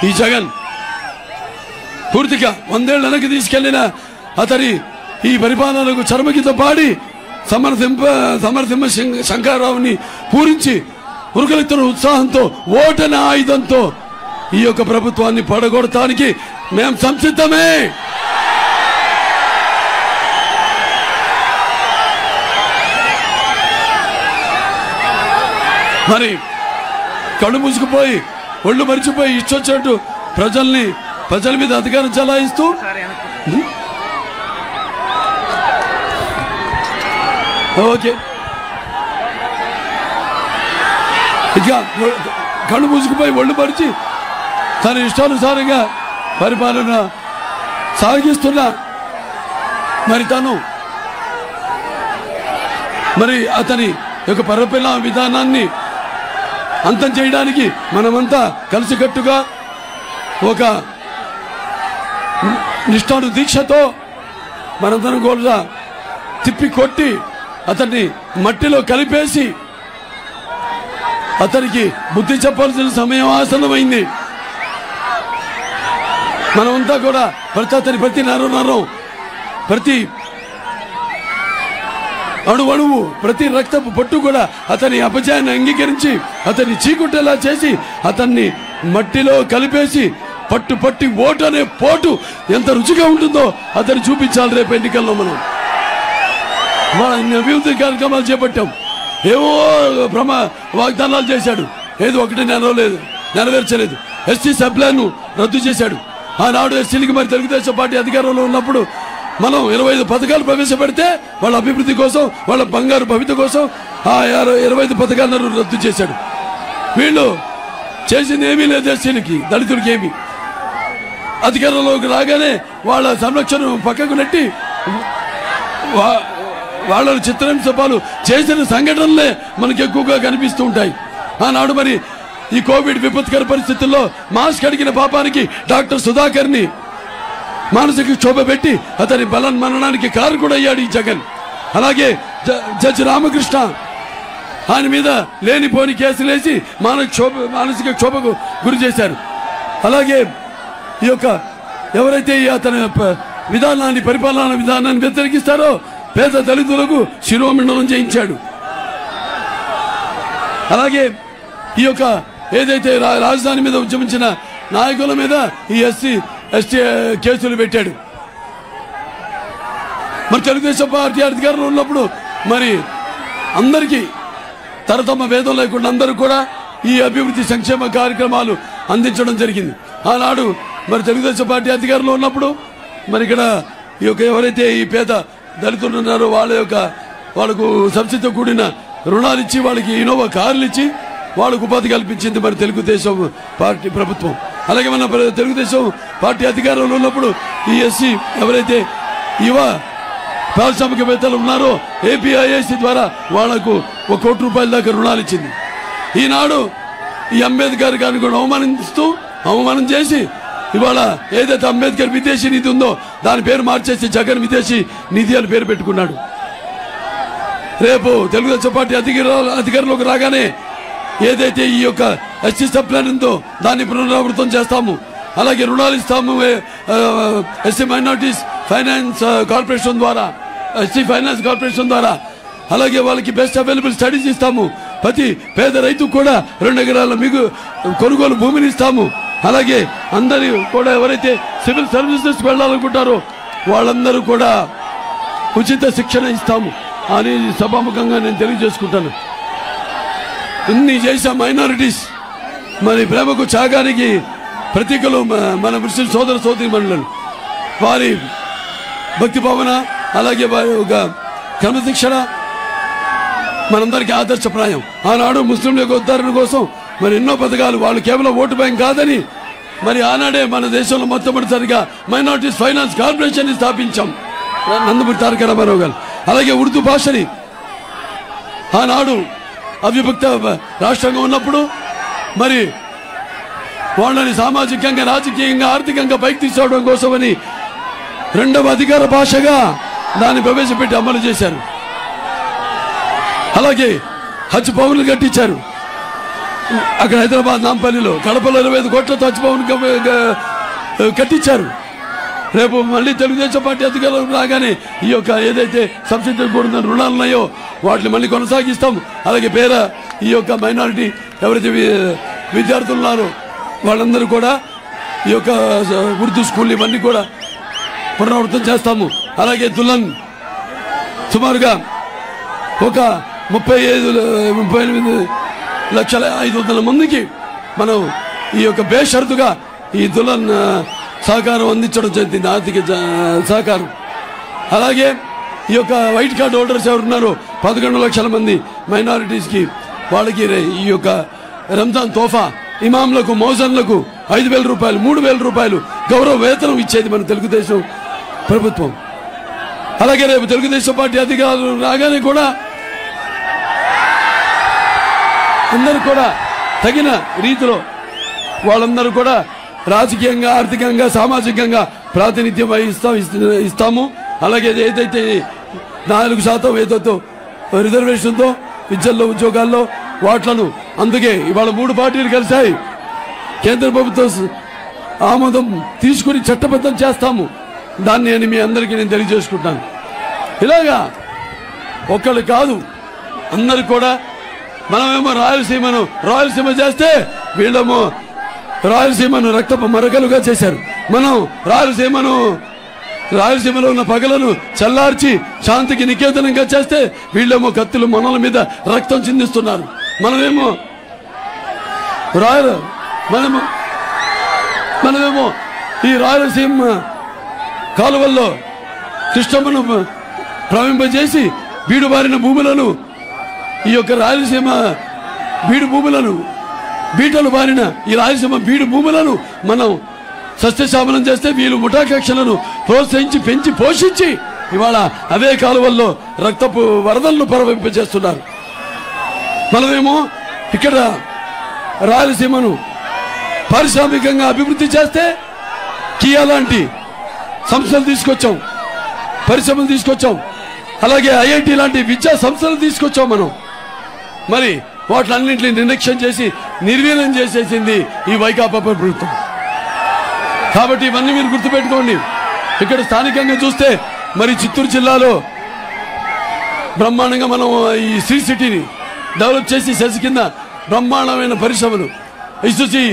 ఈ జగన్. పూర్తిగా 100 ఏళ్ళ వెనక్కి తీసుకెళ్లిన అతని ఈ పరిపాలనకు చర్మగీత పాడి సమరసింహ శంకరరావుని పూరించి ఉరుకులెత్తున ఉత్సాహంతో ఓటన ఆయుధంతో ఈ యొక్క ప్రభుత్వాన్ని పడగొడటానికి మేము సంసిద్ధమే. మరి కళ్ళు మూసుకుపోయి ఒళ్ళు మరిచిపోయి ఇష్టొచ్చినట్టు ప్రజల మీద అధికారం చలాయిస్తూ ఓకే ఇక కళ్ళు మూసుకుపోయి ఒళ్ళు మరిచి తన ఇష్టానుసారంగా పరిపాలన సాగిస్తున్నా మరి అతని యొక్క పరిపాలన విధానాన్ని అంతం చేయడానికి మనమంతా కలిసికట్టుగా ఒక నిష్ఠాను దీక్షతో మనందరం కూడా తిప్పి కొట్టి అతన్ని మట్టిలో కలిపేసి అతనికి బుద్ధి చెప్పాల్సిన సమయం ఆసన్నమైంది. మనమంతా కూడా ప్రతి నరం ప్రతి అణువు ప్రతి రక్తపు పొట్టు కూడా అతని అపజయాన్ని అంగీకరించి అతన్ని చీకుట్టేలా చేసి అతన్ని మట్టిలో కలిపేసి పట్టి ఓటు అనే పోటు ఎంత రుచిగా ఉంటుందో అతన్ని చూపించాలి రేపు ఎన్నికల్లో. మనం అభివృద్ధి కార్యక్రమాలు చేపట్టాం. ఏవో వాగ్దానాలు చేశాడు, ఏదో ఒకటి నెరవేర్చలేదు. ఎస్టీ సబ్ప్లాన్ రద్దు చేశాడు. ఆనాడు ఎస్సీలకి మరి తెలుగుదేశం పార్టీ అధికారంలో ఉన్నప్పుడు మనం 25 పథకాలు ప్రవేశపెడితే వాళ్ళ అభివృద్ధి కోసం, వాళ్ళ బంగారు భవిత కోసం ఆ 25 పథకాలను రద్దు చేశాడు. వీళ్ళు చేసింది ఏమీ లేదు. ఎస్సీలకి దళితులకి ఏమి అధికారంలోకి రాగానే వాళ్ళ సంరక్షణ పక్కకు నెట్టి వాళ్ళ చిత్రహింసపాలు చేసిన సంఘటనలే మనకి ఎక్కువగా కనిపిస్తూ ఉంటాయి. ఆనాడు మరి ఈ కోవిడ్ విపత్కర పరిస్థితుల్లో మాస్క్ అడిగిన పాపానికి డాక్టర్ సుధాకర్ని మానసిక క్షోభ పెట్టి అతని మరణానికి కారకుడయ్యాడు ఈ జగన్. అలాగే జడ్జి రామకృష్ణ ఆయన మీద లేనిపోని కేసులేసి మానసిక క్షోభకు గురి చేశారు. అలాగే ఈ యొక్క ఎవరైతే అతని పరిపాలనా విధానాన్ని వ్యతిరేకిస్తారో పేద దళితులకు శిరోమండలం చేయించాడు. అలాగే ఈ యొక్క ఏదైతే రాజధాని మీద ఉద్యమించిన నాయకుల మీద ఈ ఎస్టీ కేసులు పెట్టాడు. మరి తెలుగుదేశం పార్టీ అధికారంలో ఉన్నప్పుడు మరి అందరికీ తరతమ భేదం లేకుండా అందరూ కూడా ఈ అభివృద్ధి సంక్షేమ కార్యక్రమాలు అందించడం జరిగింది. ఆనాడు మరి తెలుగుదేశం పార్టీ అధికారంలో ఉన్నప్పుడు మరి ఇక్కడ ఈ యొక్క ఎవరైతే ఈ పేద దళితులు ఉన్నారో వాళ్ళకు సబ్సిడీతో కూడిన రుణాలు ఇచ్చి వాళ్ళకి ఇన్నోవా కార్లు ఇచ్చి వాళ్ళకు ఉపాధి కల్పించింది మరి తెలుగుదేశం పార్టీ ప్రభుత్వం. అలాగే మన తెలుగుదేశం పార్టీ అధికారంలో ఉన్నప్పుడు ఈ ఎస్సీ ఎవరైతే యువ పారిశ్రామికవేత్తలు ఉన్నారో ఏపీఐఏసీ ద్వారా వాళ్లకు ₹1 కోటి దాకా రుణాలు ఇచ్చింది. ఈనాడు ఈ అంబేద్కర్ గారిని కూడా అవమానం చేసి ఇవాళ ఏదైతే అంబేద్కర్ విదేశీ నిధి ఉందో దాని పేరు మార్చేసి జగన్ విదేశీ నిధి అని పేరు పెట్టుకున్నాడు. రేపు తెలుగుదేశం పార్టీ అధికారంలోకి రాగానే ఏదైతే ఈ యొక్క ఎస్టీ సబ్ ప్లాన్ ఉందో దాన్ని పునరావృతం చేస్తాము. అలాగే రుణాలు ఇస్తాము ఎస్సీ మైనారిటీస్ ఫైనాన్స్ కార్పొరేషన్ ద్వారా, ఎస్సీ ఫైనాన్స్ కార్పొరేషన్ ద్వారా. అలాగే వాళ్ళకి బెస్ట్ అవైలబుల్ స్టడీస్ ఇస్తాము. ప్రతి పేద రైతుకు కూడా 2 ఎకరాల కొనుగోలు భూమిని ఇస్తాము. అలాగే అందరూ కూడా ఎవరైతే సివిల్ సర్వీసెస్ వెళ్ళాలనుకుంటారో వాళ్ళందరూ కూడా ఉచిత శిక్షణ ఇస్తాము అని సభాముఖంగా నేను తెలియజేసుకుంటాను. ఇన్ని చేసే మైనారిటీస్ మరి ప్రేమకు త్యాగానికి ప్రతీకలు మన ముస్లిం సోదరి మనులను వారి భక్తి భావన అలాగే వారి ఒక క్రమశిక్షణ మనందరికీ ఆదర్శప్రాయం. ఆనాడు ముస్లింల యొక్క ఉద్ధరణ కోసం మరి ఎన్నో పథకాలు, వాళ్ళు కేవలం ఓటు బ్యాంక్ కాదని మరి ఆనాడే మన దేశంలో మొట్టమొదటిసారిగా minorities finance corporation స్థాపించాం Nandamuri Taraka Ramarao గారు. అలాగే ఉర్దూ భాషని ఆనాడు అవిభక్త రాష్ట్రంగా ఉన్నప్పుడు మరి వాళ్ళని సామాజికంగా రాజకీయంగా ఆర్థికంగా పైకి తీసుకోవడం కోసమని రెండవ అధికార భాషగా దాన్ని ప్రవేశపెట్టి అమలు చేశారు. అలాగే హజ్ భవన్లు కట్టించారు. అక్కడ హైదరాబాద్ నాంపల్లిలో, కడపలో 25 కోట్లతో హజ్ భవన్ కట్టించారు. రేపు మళ్ళీ తెలుగుదేశం పార్టీ అధికారంలోకి రాగానే ఈ యొక్క ఏదైతే సబ్సిడీ కూడిన రుణాలు ఉన్నాయో వాటిని మళ్ళీ కొనసాగిస్తాం. అలాగే ఈ యొక్క మైనారిటీ ఎవరైతే విద్యార్థులు ఉన్నారో వాళ్ళందరూ కూడా ఈ యొక్క ఉర్దూ స్కూల్ ఇవన్నీ కూడా పునరావృతం చేస్తాము. అలాగే దుల్హన్ సుమారుగా ఒక 38,500,000 మందికి మనం ఈ యొక్క బేషరతుగా ఈ దుల్హన్ సహకారం అందించడం జరిగింది, ఆర్థిక సహకారం. అలాగే ఈ యొక్క వైట్ కార్డ్ హోల్డర్స్ ఎవరున్నారో 11 లక్షల మంది మైనారిటీస్కి వాళ్ళకి ఈ యొక్క రంజాన్ తోఫా, ఇమాంలకు, మౌజన్లకు 5,000 రూపాయలు, 3,000 రూపాయలు గౌరవ వేతనం ఇచ్చేది మన తెలుగుదేశం ప్రభుత్వం. అలాగే రేపు తెలుగుదేశం పార్టీ అధికారులు రాగానే కూడా అందరూ కూడా తగిన రీతిలో వాళ్ళందరూ కూడా రాజకీయంగా, ఆర్థికంగా, సామాజికంగా ప్రాతినిధ్యం ఇస్తాము. అలాగే ఏదైతే 4% ఏదైతే రిజర్వేషన్తో విద్యల్లో, ఉద్యోగాల్లో వాట్లను, అందుకే ఇవాళ 3 పార్టీలు కలిశాయి. కేంద్ర ప్రభుత్వం ఆమోదం తీసుకుని చట్టబద్ధం చేస్తాము. దాన్ని అని మీ అందరికీ నేను తెలియజేసుకుంటాను. ఇలాగా ఒక్కళ్ళు కాదు, అందరు కూడా మనమేమో రాయలసీమ చేస్తే వీళ్ళేమో రాయలసీమను రక్తపు మరకలుగా చేశారు. మనం రాయలసీమలో ఉన్న పగలను చల్లార్చి శాంతికి నికేతనంగా చేస్తే వీళ్ళేమో కత్తులు మనల మీద రక్తం చిందిస్తున్నారు. మనమేమో ఈ రాయలసీమ కాలువల్లో కృష్ణమ్మను ప్రవహింపజేసి బీడుబారిన భూములను, ఈ యొక్క రాయలసీమ బీడు భూములను, బీటలు బారిన ఈ రాయలసీమ బీడు భూములను మనం సస్యశామనం చేస్తే వీళ్ళు ముఠాకక్షలను ప్రోత్సహించి పెంచి పోషించి ఇవాళ అవే కాలువల్లో రక్తపు వరదలను ప్రవహింపజేస్తున్నారు. మనమేమో ఇక్కడ రాయలసీమను పారిశ్రామికంగా అభివృద్ధి చేస్తే కియా లాంటి సంస్థలు తీసుకొచ్చాం, పరిశ్రమలు తీసుకొచ్చాం. అలాగే ఐఐటి లాంటి విద్యా సంస్థలు తీసుకొచ్చాం మనం. మరి వాటిలన్నింటినీ నిర్లక్ష్యం చేసి నిర్వీర్యం చేసేసింది ఈ వైకాపా ప్రభుత్వం. కాబట్టి ఇవన్నీ మీరు గుర్తుపెట్టుకోండి. ఇక్కడ స్థానికంగా చూస్తే మరి చిత్తూరు జిల్లాలో బ్రహ్మాండంగా మనం ఈ శ్రీ సిటీని డెవలప్ చేసి సెస్ కింద బ్రహ్మాండమైన పరిశ్రమలు, ఇసుసి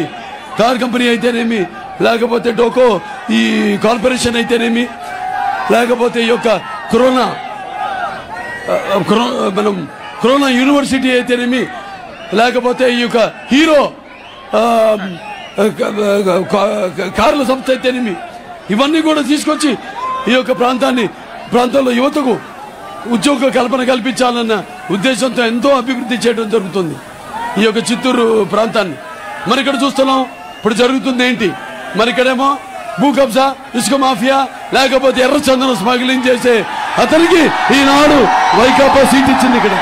కార్ కంపెనీ అయితేనేమి, లేకపోతే డోకో ఈ కార్పొరేషన్ అయితేనేమి, లేకపోతే ఈ యొక్క కరోనా యూనివర్సిటీ అయితేనేమి, లేకపోతే ఈ యొక్క హీరో కార్ల సంస్థ అయితేనేమి, ఇవన్నీ కూడా తీసుకొచ్చి ఈ యొక్క ప్రాంతంలో యువతకు ఉద్యోగ కల్పన కల్పించాలన్న ఉద్దేశంతో ఎంతో అభివృద్ధి చేయడం జరుగుతుంది ఈ యొక్క చిత్తూరు ప్రాంతాన్ని. మరి ఇక్కడ చూస్తున్నాం ఇప్పుడు జరుగుతుంది ఏంటి, మరి ఇక్కడేమో భూ కబ్జా, ఇసుక మాఫియా, లేకపోతే ఎర్రచందనం స్మగ్లింగ్ చేసే అతనికి ఈనాడు వైకాపా సీట్ ఇచ్చింది. ఇక్కడ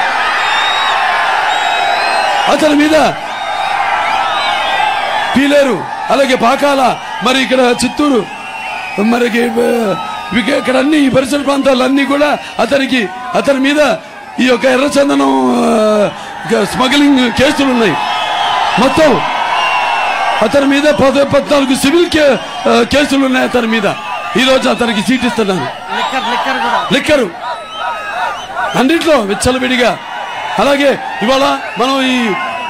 అతని మీద పీలేరు, అలాగే పాకాల, మరి ఇక్కడ చిత్తూరు, మరి ఇక్కడ అన్ని ఈ పరిసర ప్రాంతాలన్నీ కూడా అతని మీద ఈ యొక్క ఎర్రచందనం స్మగ్లింగ్ కేసులు ఉన్నాయి. మొత్తం అతని మీద 14 సివిల్ కేసులు ఉన్నాయి అతని మీద. ఈ రోజు అతనికి సీట్ ఇస్తున్నాను. లిక్కరు అన్నింటిలో విచ్చలవిడిగా. అలాగే ఇవాళ మనం ఈ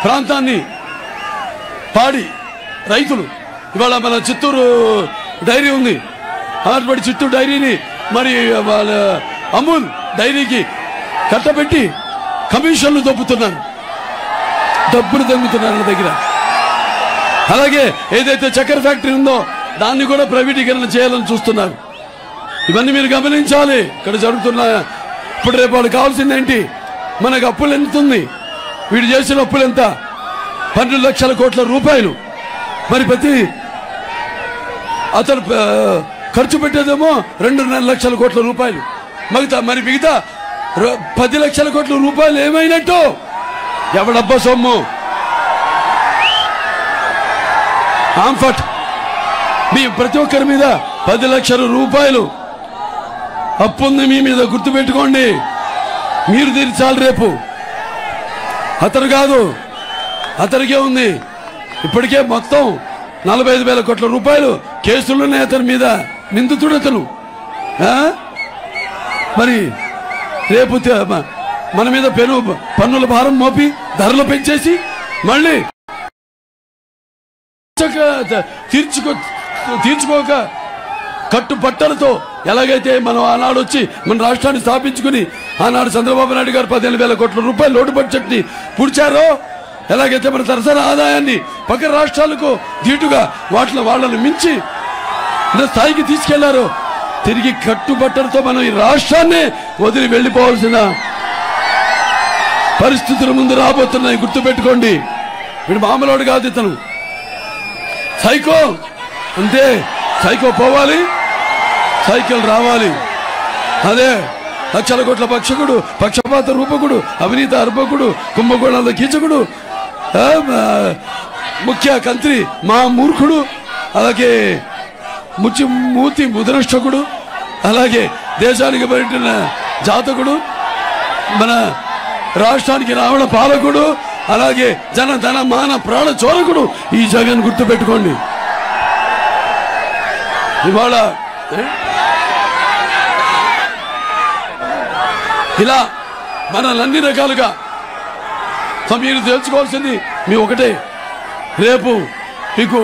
ప్రాంతాన్ని పాడి రైతులు, ఇవాళ మన చిత్తూరు డైరీ ఉంది, అలాంటి చిత్తూరు డైరీని మరి వాళ్ళ అమూల్ డైరీకి కట్టబెట్టి కమిషన్లు దొబ్బుతున్నారు, డబ్బులు దొంగుతున్నారు వాళ్ళ దగ్గర. అలాగే ఏదైతే చక్కెర ఫ్యాక్టరీ ఉందో దాన్ని కూడా ప్రైవేటీకరణ చేయాలని చూస్తున్నారు. ఇవన్నీ మీరు గమనించాలి ఇక్కడ జరుగుతున్న. ఇప్పుడు రేపు వాళ్ళు కావాల్సింది ఏంటి, మనకు అప్పులు ఎంత ఉంది, వీడు చేసిన అప్పులు ఎంత, 12 లక్షల కోట్ల రూపాయలు. మరి అతను ఖర్చు పెట్టేదేమో 2.5 లక్షల కోట్ల రూపాయలు. మరి మిగతా 10 లక్షల కోట్ల రూపాయలు ఏమైనట్టు? ఎవడబ్బా సొమ్ము? ఆంఫట్ మీ ప్రతి ఒక్కరి మీద 10 లక్షల రూపాయలు అప్పు ఉంది మీ మీద, గుర్తుపెట్టుకోండి. మీరు తీర్చాలి రేపు. అతను కాదు, అతనికే ఉంది. ఇప్పటికే మొత్తం 45,000 కోట్ల రూపాయలు కేసులున్నాయి అతని మీద. నిందితుడు అతను. మరి రేపు మన మీద పన్నుల భారం మోపి ధరలు పెంచేసి మళ్ళీ తీర్చుకోక కట్టుబట్టలతో ఎలాగైతే మనం ఆనాడు వచ్చి మన రాష్ట్రాన్ని స్థాపించుకుని ఆనాడు చంద్రబాబు నాయుడు గారు 15,000 కోట్ల రూపాయలు లోటు బడ్జెట్ ని పూడ్చారో, ఎలాగైతే మన తరసరి ఆదాయాన్ని పక్క రాష్ట్రాలకు ధీటుగా వాళ్ళను మించి స్థాయికి తీసుకెళ్లారో, తిరిగి కట్టుబట్టలతో మనం ఈ రాష్ట్రాన్ని వదిలి వెళ్లిపోవాల్సిన పరిస్థితుల ముందు రాబోతున్నాయి. గుర్తుపెట్టుకోండి. వీడు మామూలుడు కాదు, ఇతను సైకో. అంతే, సైకో పోవాలి, సైకిల్ రావాలి. అదే లక్షల కోట్ల పక్షకుడు, పక్షపాత రూపకుడు, అవినీతి అర్పకుడు, కుంభకోణాల కీచకుడు, ముఖ్య కంత్రి మా మూర్ఖుడు, అలాగే మూతి ముదనష్టకుడు, అలాగే దేశానికి పట్టిన జాతకుడు, మన రాష్ట్రానికి రావణ పాలకుడు, అలాగే జన ధన మాన ప్రాణ చోరకుడు ఈ జగన్. గుర్తుపెట్టుకోండి. ఇవాళ ఇలా మనల్ని అన్ని రకాలుగా మీరు తెలుసుకోవాల్సింది మీ ఒకటే, రేపు మీకు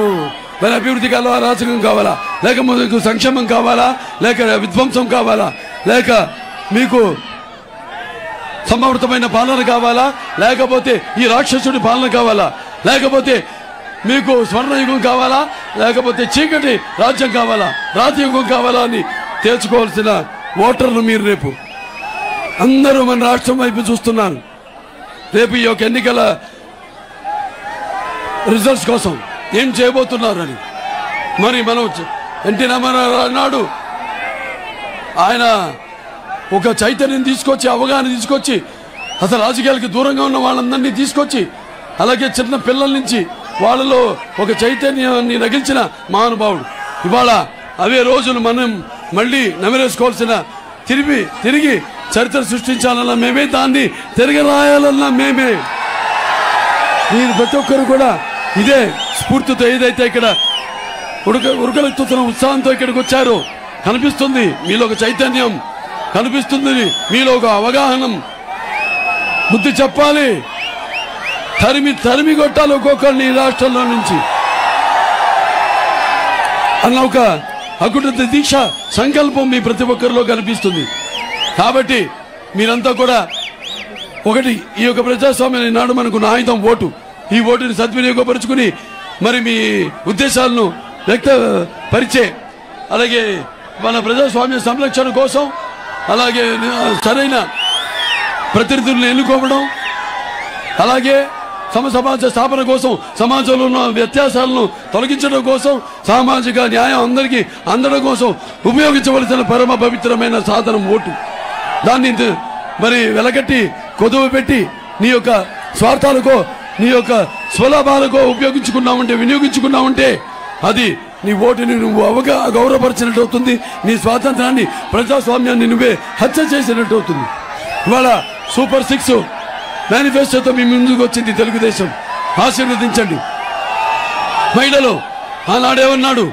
మన అభివృద్ధి కావాలా, అరాచకం కావాలా, లేక మీకు సంక్షేమం కావాలా, లేక విధ్వంసం కావాలా, లేక మీకు సమర్థమైన పాలన కావాలా, లేకపోతే ఈ రాక్షసుడి పాలన కావాలా, లేకపోతే మీకు స్వర్ణయుగం కావాలా, లేకపోతే చీకటి రాజ్యం కావాలా, రాజయుగం కావాలా అని తేల్చుకోవాల్సిన ఓటర్లు మీరు. రేపు అందరూ మన రాష్ట్రం వైపు చూస్తున్నారు. రేపు ఈ యొక్క ఎన్నికల రిజల్ట్స్ కోసం ఏం చేయబోతున్నారని. మరి మనం ఎన్టీ రామారావు అన్నాడు, ఆయన ఒక చైతన్యం తీసుకొచ్చి, అవగాహన తీసుకొచ్చి, అసలు రాజకీయాలకి దూరంగా ఉన్న వాళ్ళందరినీ తీసుకొచ్చి, అలాగే చిన్న పిల్లల నుంచి వాళ్ళలో ఒక చైతన్యాన్ని రగిల్చిన మహానుభావుడు. ఇవాళ అవే రోజులు మనం మళ్ళీ నెమరేసుకోవాల్సిన, తిరిగి చరిత్ర సృష్టించాలన్నా మేమే, దాన్ని తిరిగి రాయాలన్నా మేమే. మీరు ప్రతి ఒక్కరు కూడా ఇదే స్ఫూర్తితో, ఏదైతే ఇక్కడ ఉరకలెత్తుతున్న ఉత్సాహంతో ఇక్కడికి వచ్చారో కనిపిస్తుంది. మీలో ఒక చైతన్యం కనిపిస్తుంది, మీలో ఒక అవగాహన. బుద్ధి చెప్పాలి, తరిమి కొట్టాలి ఒక్కొక్కరిని రాష్ట్రంలో నుంచి అన్న ఒక అకుట దీక్ష సంకల్పం మీ ప్రతి ఒక్కరిలో కనిపిస్తుంది. కాబట్టి మీరంతా కూడా ఒకటి, ఈ యొక్క ప్రజాస్వామ్యం నాడు మనకు ఆయుధం ఓటు. ఈ ఓటుని సద్వినియోగపరుచుకుని మరి మీ ఉద్దేశాలను వ్యక్తపరిచే, అలాగే మన ప్రజాస్వామ్య సంరక్షణ కోసం, అలాగే సరైన ప్రతినిధులను ఎన్నుకోవడం, అలాగే సమాజ స్థాపన కోసం, సమాజంలో ఉన్న వ్యత్యాసాలను తొలగించడం కోసం, సామాజిక న్యాయం అందరికీ అందడం కోసం ఉపయోగించవలసిన పరమ పవిత్రమైన సాధనం ఓటు. దాన్ని మరి వెలగట్టి కొదువు పెట్టి నీ యొక్క స్వార్థాలకో, నీ యొక్క స్వలాభాలకో వినియోగించుకున్నావంటే అది నీ ఓటుని నువ్వు గౌరవపరిచినట్టు అవుతుంది. నీ స్వాతంత్రాన్ని, ప్రజాస్వామ్యాన్ని నువ్వే హత్య చేసినట్టు అవుతుంది. ఇవాళ సూపర్ 6 మేనిఫెస్టోతో మీ ముందుకు వచ్చింది తెలుగుదేశం. ఆశీర్వదించండి. మహిళలు ఆనాడేమన్నాడు,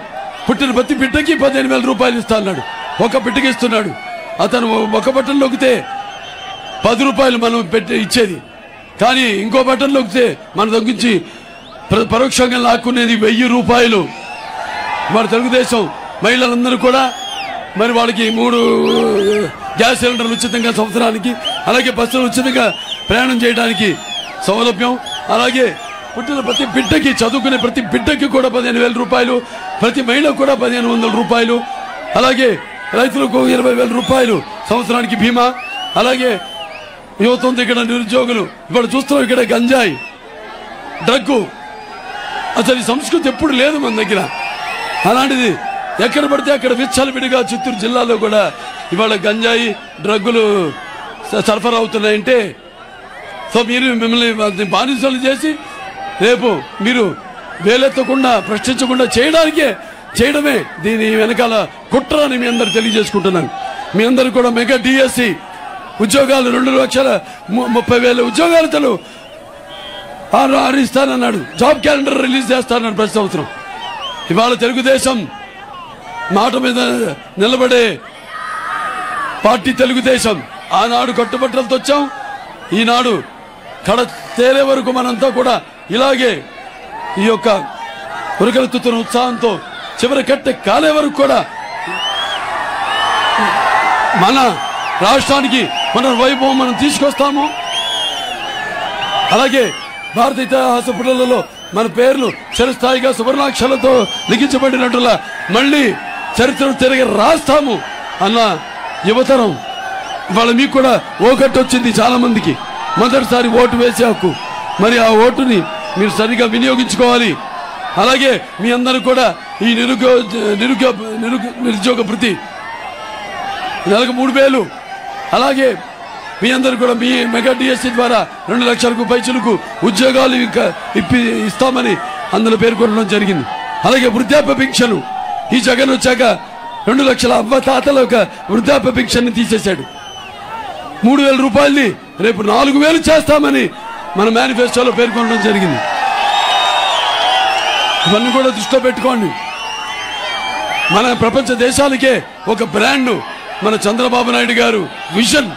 పుట్టిన ప్రతి బిడ్డకి 15,000 రూపాయలు ఇస్తా అన్నాడు. ఒక బిడ్డకి ఇస్తున్నాడు. అతను ఒక బటన్ నొక్కితే 10 రూపాయలు మనం ఇచ్చేది, కానీ ఇంకో బటన్ నొక్కితే మన దగ్గరించి పరోక్షంగా లాక్కునేది 1000 రూపాయలు. మరి తెలుగుదేశం మహిళలందరూ కూడా మరి వాళ్ళకి 3 గ్యాస్ సిలిండర్లు ఉచితంగా సంవత్సరానికి, అలాగే బస్సులు ఉచితంగా ప్రయాణం చేయడానికి సౌలభ్యం, అలాగే పుట్టిన ప్రతి బిడ్డకి, చదువుకునే ప్రతి బిడ్డకి కూడా 15,000 రూపాయలు, ప్రతి మహిళకు కూడా 1,500 రూపాయలు, అలాగే రైతులకు 20,000 రూపాయలు సంవత్సరానికి బీమా, అలాగే యువత ఇక్కడ నిరుద్యోగులు ఇప్పుడు చూస్తున్నాం. ఇక్కడ గంజాయి, డ్రగ్గు, అసలు ఈ సంస్కృతి ఎప్పుడు లేదు మన దగ్గర. అలాంటిది ఎక్కడ పడితే అక్కడ విచ్చలవిడిగా చిత్తూరు జిల్లాలో కూడా ఇవాళ గంజాయి, డ్రగ్గులు సరఫరా అవుతున్నాయంటే, సో మీరు మిమ్మల్ని బానిసలు చేసి రేపు మీరు వేలెత్తకుండా, ప్రశ్నించకుండా చేయడమే దీని వెనకాల కుట్ర అని మీ అందరు తెలియజేసుకుంటున్నాను. మీ అందరూ కూడా మెగా డిఎస్సి ఉద్యోగాలు 2,30,000 ఉద్యోగాలతో ఇస్తానన్నాడు. జాబ్ క్యాలెండర్ రిలీజ్ చేస్తానన్నాడు ప్రతి సంవత్సరం. ఇవాళ తెలుగుదేశం మాట మీద నిలబడే పార్టీ తెలుగుదేశం. ఆనాడు కట్టుబట్టలతో వచ్చాం, ఈనాడు కడ తేలే వరకు మనంతా కూడా ఇలాగే ఈ యొక్క ఉరకలెత్తుతున్న ఉత్సాహంతో చివరి కట్టె కాలే వరకు కూడా మన రాష్ట్రానికి మన వైభవం మనం తీసుకొస్తాము. అలాగే భారత ఇతిహాస పుటలలో మన పేర్లు చిరస్థాయిగా సువర్ణాక్షరాలతో లిఖించబడినట్లుగా మళ్ళీ చరిత్రను తిరిగి రాస్తాము అన్న యువతరం ఇవాళ మీకు కూడా ఓకట్టు వచ్చింది. చాలా మందికి మొదటిసారి ఓటు వేసే హక్కు. మరి ఆ ఓటుని మీరు సరిగా వినియోగించుకోవాలి. అలాగే మీ అందరూ కూడా ఈ నిరుద్యోగ భృతి నెలకు 3,000, అలాగే మీ అందరూ కూడా మీ మెగా డిఎస్సి ద్వారా 2 లక్షలకు పైచులకు ఉద్యోగాలు ఇస్తామని అందులో పేర్కొనడం జరిగింది. అలాగే వృద్ధాప్య పింఛను ఈ జగన్ వచ్చాక 2 లక్షల అవ్వ తాతల యొక్క వృద్ధాప్య పింఛన్ని తీసేశాడు. 3,000 రూపాయల్ని రేపు 4,000 చేస్తామని మన మేనిఫెస్టోలో పేర్కొనడం జరిగింది. ఇవన్నీ కూడా దృష్టిలో పెట్టుకోండి. మన ప్రపంచ దేశాలకే ఒక బ్రాండ్ మన చంద్రబాబు నాయుడు గారు విజన్.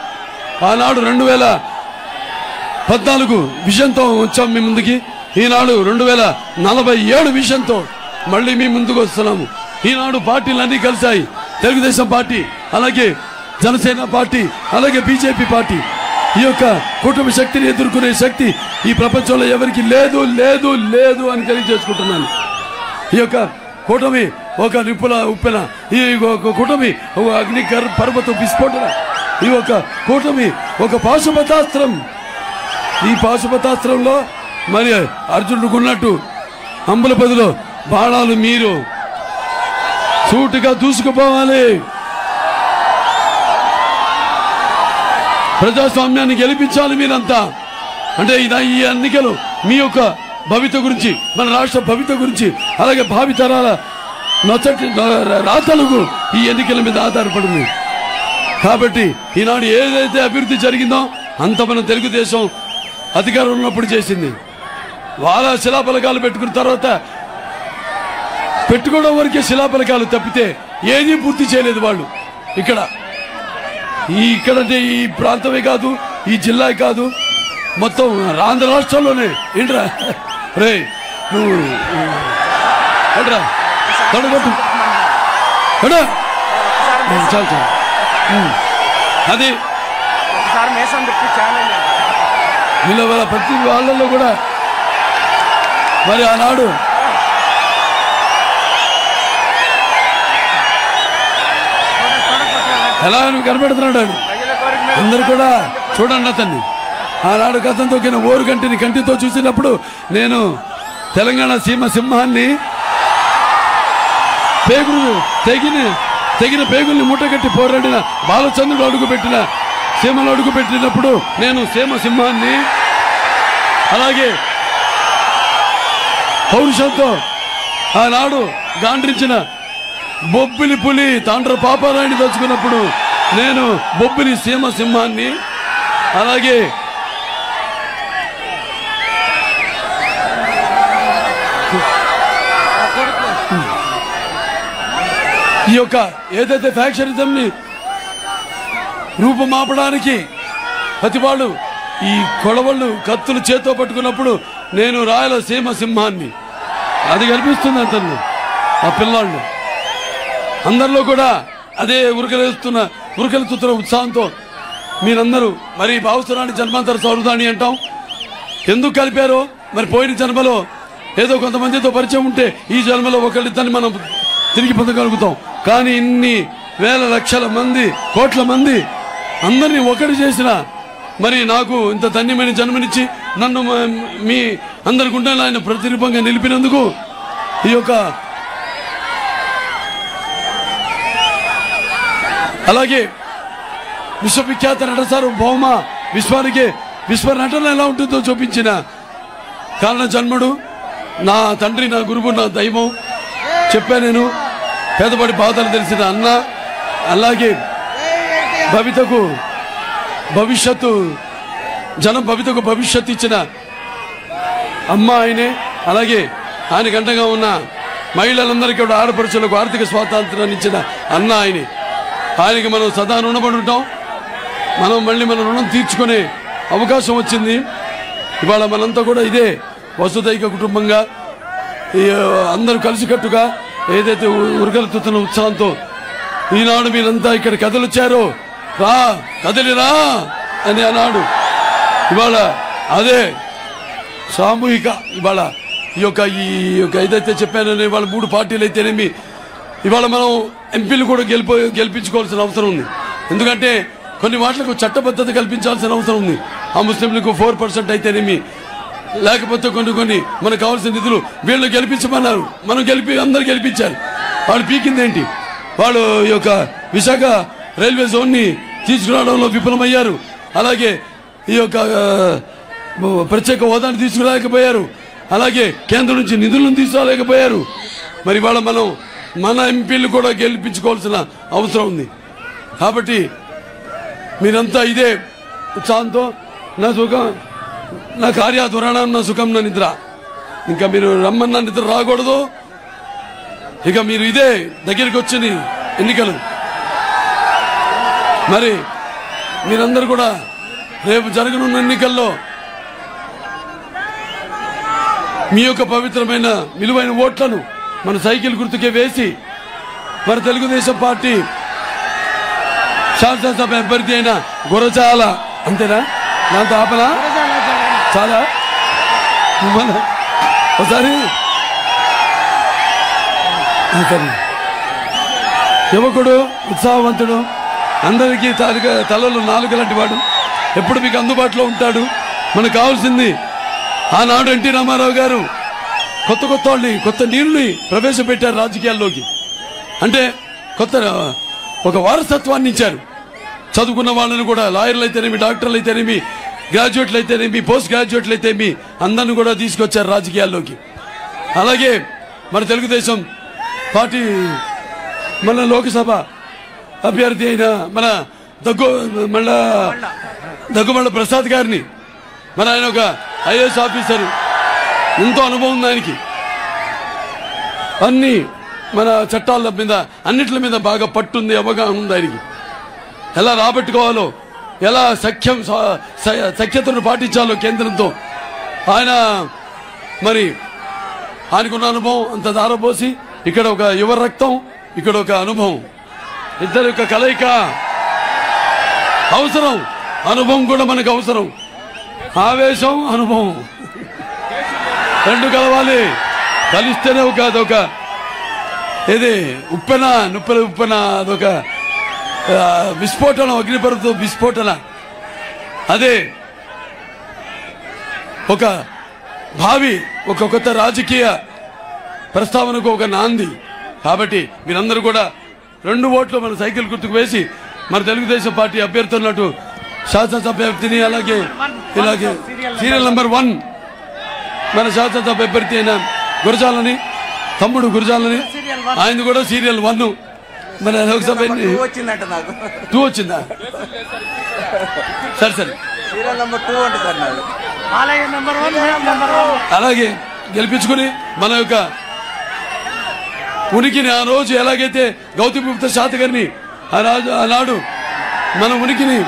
ఆనాడు 2014 విజన్తో వచ్చాం మీ ముందుకి. ఈనాడు 2047 విజన్తో మళ్ళీ మీ ముందుకు వస్తున్నాము. ఈనాడు పార్టీలన్నీ కలిశాయి. తెలుగుదేశం పార్టీ, అలాగే జనసేన పార్టీ, అలాగే బీజేపీ పార్టీ. ఈ యొక్క కుటుంబ శక్తిని ఎదుర్కొనే శక్తి ఈ ప్రపంచంలో ఎవరికి లేదు లేదు లేదు అని తెలియజేసుకుంటున్నాను. ఈ యొక్క కూటమి ఒక నిప్పుల ఉప్పెన, ఈ కూటమి ఒక అగ్ని పర్వత విస్ఫోటన, ఈ యొక్క కూటమి ఒక పాశుపతాస్త్రం. ఈ పాశుపతాస్త్రంలో మరి అర్జునుడికి ఉన్నట్టు అంబులపదిలో బాణాలు మీరు సూటిగా దూసుకుపోవాలి. ప్రజాస్వామ్యాన్ని గెలిపించాలి మీరంతా. అంటే ఈ ఎన్నికలు మీ యొక్క భవిత గురించి, మన రాష్ట్ర భవిత గురించి, అలాగే భావితరాల రాతలకు ఈ ఎన్నికల మీద ఆధారపడింది. కాబట్టి ఈనాడు ఏదైతే అభివృద్ధి జరిగిందో అంత మన తెలుగుదేశం అధికారం ఉన్నప్పుడు చేసింది. వాళ్ళ శిలాఫలకాలు పెట్టుకున్న తర్వాత పెట్టుకోవడం వరకే శిలాఫలకాలు తప్పితే ఏదీ పూర్తి చేయలేదు వాళ్ళు. ఇక్కడంటే ఈ ప్రాంతమే కాదు, ఈ జిల్లా కాదు, మొత్తం ఆంధ్ర రాష్ట్రంలోనే. ఏంట్రా రే నువ్వు ఏంట్రా తొడగొట్టు చాలు చాలు. అది వీళ్ళ వాళ్ళ ప్రతి వాళ్ళల్లో కూడా మరి ఆనాడు ఎలా కనబెడుతున్నాడు అందరు కూడా చూడండి. అతన్ని ఆనాడు కథం తొక్కిన ఓరు కంటిని కంటితో చూసినప్పుడు నేను తెలంగాణ సీమ సింహాన్ని పేగులు తెగిన పేగుల్ని మూటగట్టి పోరాడిన బాలచంద్రుడు అడుగుపెట్టిన సీమలో అడుగుపెట్టినప్పుడు నేను సీమ సింహాన్ని, అలాగే పౌరుషంతో ఆనాడు గాండ్రించిన బొబ్బిలి పులి తాండ్ర పాపారాయుని దలుచుకున్నప్పుడు నేను బొబ్బిలి సీమ సింహాన్ని, అలాగే ఈ యొక్క ఏదైతే ఫ్యాక్షనిజంని రూపుమాపడానికి ప్రతి వాళ్ళు ఈ కొడవళ్ళు కత్తులు చేతో పట్టుకున్నప్పుడు నేను రాయలసీమ సింహాన్ని, అది కనిపిస్తుంది అతను ఆ పిల్లాళ్ళు అందరిలో కూడా అదే ఉరకలెత్తుతున్న ఉత్సాహంతో మీరందరూ మరి భావస్తురాని జన్మాంతర సౌరదాని అంటాం. ఎందుకు కలిపారో మరి పోయిన జన్మలో ఏదో కొంతమందితో పరిచయం ఉంటే ఈ జన్మలో ఒకళ్ళిద్దరిని మనం తిరిగి పొందగలుగుతాం. కానీ ఇన్ని వేల లక్షల మంది కోట్ల మంది అందరినీ ఒకటి చేసిన మరి నాకు ఇంత ధన్యమైన జన్మనిచ్చి నన్ను మీ అందరి గుండెల్లో ఆయన ప్రతిరూపంగా నిలిపినందుకు ఈ యొక్క అలాగే విశ్వవిఖ్యాత నటసారు భౌమ విశ్వ నటన ఎలా ఉంటుందో చూపించిన కారణ జన్ముడు నా తండ్రి, నా గురువు, నా దైవం చెప్పా నేను. పేదవాడి బాధలు తెలిసిన అన్న, అలాగే భవితకు భవిష్యత్తు జనం భవితకు భవిష్యత్తు ఇచ్చిన అమ్మ ఆయనే. అలాగే ఆయనకు అండగా ఉన్న మహిళలందరికీ కూడా ఆడపడుచులకు ఆర్థిక స్వాతంత్రాన్ని ఇచ్చిన అన్న ఆయనే. ఆయనకి మనం సదా రుణపడి ఉంటాం. మనం మళ్ళీ మన రుణం తీర్చుకునే అవకాశం వచ్చింది. ఇవాళ మనంతా కూడా ఇదే వసుదైక కుటుంబంగా అందరూ కలిసికట్టుగా ఏదైతే ఉరకలెత్తుతున్న ఉత్సాహంతో ఈనాడు మీరంతా ఇక్కడ కదలొచ్చారో, రా కదిలిరా అని అన్నాడు. ఇవాళ అదే సామూహిక ఇవాళ ఈ యొక్క ఏదైతే చెప్పానో ఇవాళ 3 పార్టీలు అయితేనేమి ఇవాళ మనం ఎంపీలు కూడా గెలిపించుకోవాల్సిన అవసరం ఉంది. ఎందుకంటే కొన్ని వాటిలకు చట్టబద్ధత కల్పించాల్సిన అవసరం ఉంది. ఆ ముస్లింలకు 4% అయితేనేమి, లేకపోతే కొన్ని మనకు కావాల్సిన నిధులు వీళ్ళు గెలిపించమన్నారు. మనం అందరు గెలిపించారు. వాళ్ళు పీకిందేంటి? వాళ్ళు ఈ యొక్క విశాఖ రైల్వే జోన్ ని తీసుకురావడంలో విఫలమయ్యారు. అలాగే ఈ యొక్క ప్రత్యేక హోదాను తీసుకురాలేకపోయారు. అలాగే కేంద్రం నుంచి నిధులను తీసుకురాలేకపోయారు. మరి వాళ్ళ మనం మన ఎంపీలు కూడా గెలిపించుకోవాల్సిన అవసరం ఉంది. కాబట్టి మీరంతా ఇదే ఉత్సాహంతో నా సుఖం నా కార్యాధురణం నా సుఖం నా నిద్ర, ఇంకా మీరు రమ్మన్న నిద్ర రాకూడదు. ఇక మీరు ఇదే దగ్గరికి వచ్చిన ఎన్నికలు. మరి మీరందరూ కూడా రేపు జరగనున్న ఎన్నికల్లో మీ యొక్క పవిత్రమైన విలువైన ఓట్లను మన సైకిల్ గుర్తుకే వేసి మరి తెలుగుదేశం పార్టీ శాసనసభ అభ్యర్థి అయిన గురజాల, అంతేనా దాంతో ఆపలా చాలా ఒకసారి యువకుడు, ఉత్సాహవంతుడు, అందరికీ తలలో 4 లాంటి వాడు, ఎప్పుడు మీకు అందుబాటులో ఉంటాడు. మనకు కావాల్సింది ఆనాడు ఎన్టీ రామారావు గారు కొత్త వాళ్ళని, కొత్త నీళ్ళని ప్రవేశపెట్టారు రాజకీయాల్లోకి. అంటే ఒక వారసత్వాన్ని ఇచ్చారు. చదువుకున్న వాళ్ళని కూడా, లాయర్లు అయితేనేమి, డాక్టర్లు అయితేనేమి, గ్రాడ్యుయేట్లు అయితేనేమి, పోస్ట్ గ్రాడ్యుయేట్లు అయితేనేమి అందరిని కూడా తీసుకొచ్చారు రాజకీయాల్లోకి. అలాగే మన తెలుగుదేశం పార్టీ మన లోక్సభ అభ్యర్థి అయిన మన దగ్గుమళ్ళ ప్రసాద్ గారిని, మన ఆయన ఒక ఐఏఎస్ ఆఫీసర్, ఎంతో అనుభవం ఉంది ఆయనకి. అన్ని మన చట్టాల మీద అన్నిట్ల మీద బాగా పట్టుంది, అవగాహన ఉంది ఆయనకి. ఎలా రాబట్టుకోవాలో, ఎలా సఖ్యతను పాటించాలో కేంద్రంతో ఆయన మరి ఆయనకున్న అనుభవం అంత దారపోసి, ఇక్కడ ఒక యువ రక్తం, ఇక్కడ ఒక అనుభవం, ఇద్దరు యొక్క కలయిక అవసరం. అనుభవం కూడా మనకు అవసరం. ఆవేశం, అనుభవం రెండు కలవాలి. కలిస్తేనే అదొక ఏది ఉప్పెన అదొక విస్ఫోటన, అగ్నిపర్వత విస్ఫోటన. అదే ఒక భావి, ఒక కొత్త రాజకీయ ప్రస్తావనకు ఒక నాంది. కాబట్టి మీరందరూ కూడా 2 ఓట్లు మన సైకిల్ గుర్తుకు వేసి మన తెలుగుదేశం పార్టీ అభ్యర్థి ఉన్నట్టు శాసనసభ అభ్యర్థిని, అలాగే సీరియల్ నెంబర్ 1 మన శాసనసభ అభ్యర్థి అయిన గురజాలని, తమ్ముడు గురజాలని, ఆయన కూడా సీరియల్ 1. మన లోక్సభ 2 వచ్చిందా? సరే అలాగే గెలిపించుకుని మన యొక్క ఉనికిని ఆ రోజు ఎలాగైతే గౌతమ్ గుప్తా శాతకర్ణి ఆనాడు మన ఉనికిని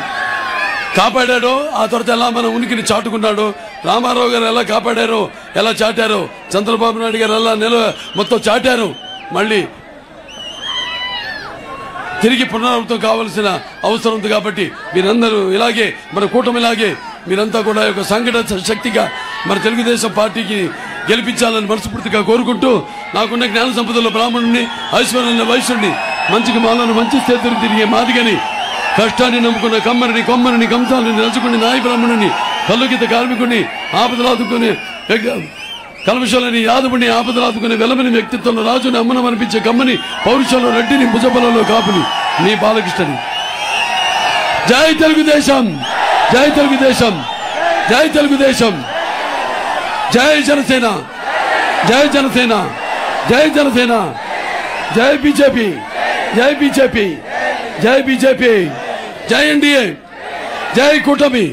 కాపాడాడో, ఆ తర్వాత ఎలా మన ఉనికిని చాటుకున్నాడో, రామారావు గారు ఎలా కాపాడారో, ఎలా చాటారో, చంద్రబాబు నాయుడు గారు ఎలా మొత్తం చాటారు, మళ్ళీ తిరిగి పునరావృతం కావాల్సిన అవసరం ఉంది. కాబట్టి మీరందరూ ఇలాగే, మన కూటమి ఇలాగే మీరంతా కూడా ఒక సంఘటన శక్తిగా మన తెలుగుదేశం పార్టీకి గెలిపించాలని మనస్ఫూర్తిగా కోరుకుంటూ, నాకున్న జ్ఞాన సంపదలో బ్రాహ్మణుని, ఐశ్వర్యంలో వైశ్యుడిని, మంచికి మాలను మంచి స్థితిని తిరిగే మాదిగని, కష్టాన్ని నమ్ముకున్న కొమ్మరిని కంసాలని నలుచుకుని నాయ బ్రాహ్మణుని, కల్లుగీత కార్మికుని, ఆపదలాదుకుని కల్మశాలని యాదవుని, ఆపదలాదుకుని వెలమని వ్యక్తిత్వంలో రాజుని, అమ్మనం అనిపించే కమ్మని, పౌరుషంలో రెడ్డిని, భుజబలంలో కాపుని, నీ బాలకృష్ణని. జై తెలుగుదేశం, జై తెలుగుదేశం, జై తెలుగుదేశం, జై జనసేన, జై జనసేన, జై జనసేన, జై బీజేపీ, జై బీజేపీ, జై బీజేపీ, జై ఎన్డీఏ, జై కూటమి.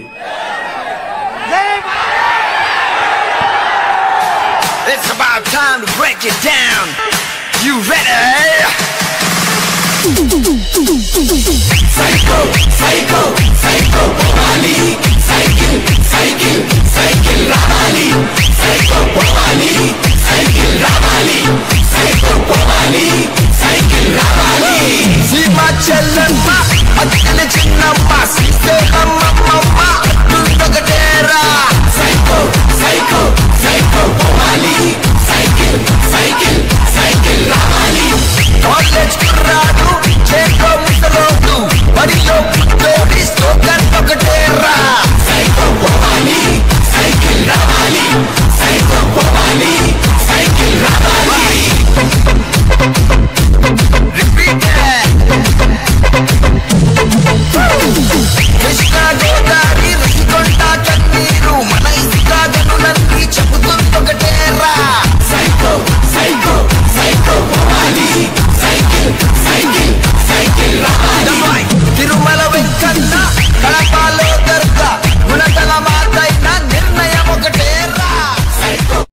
It's about time to break it down. You ready? Psycho, psycho, psycho, Bali. Cycle, cycle, cycle, Bali. Psycho, Bali. Cycle, Bali. Psycho, Bali. Cycle, Bali. See my chillin' ma, I'm in a chinna ma. Say I'm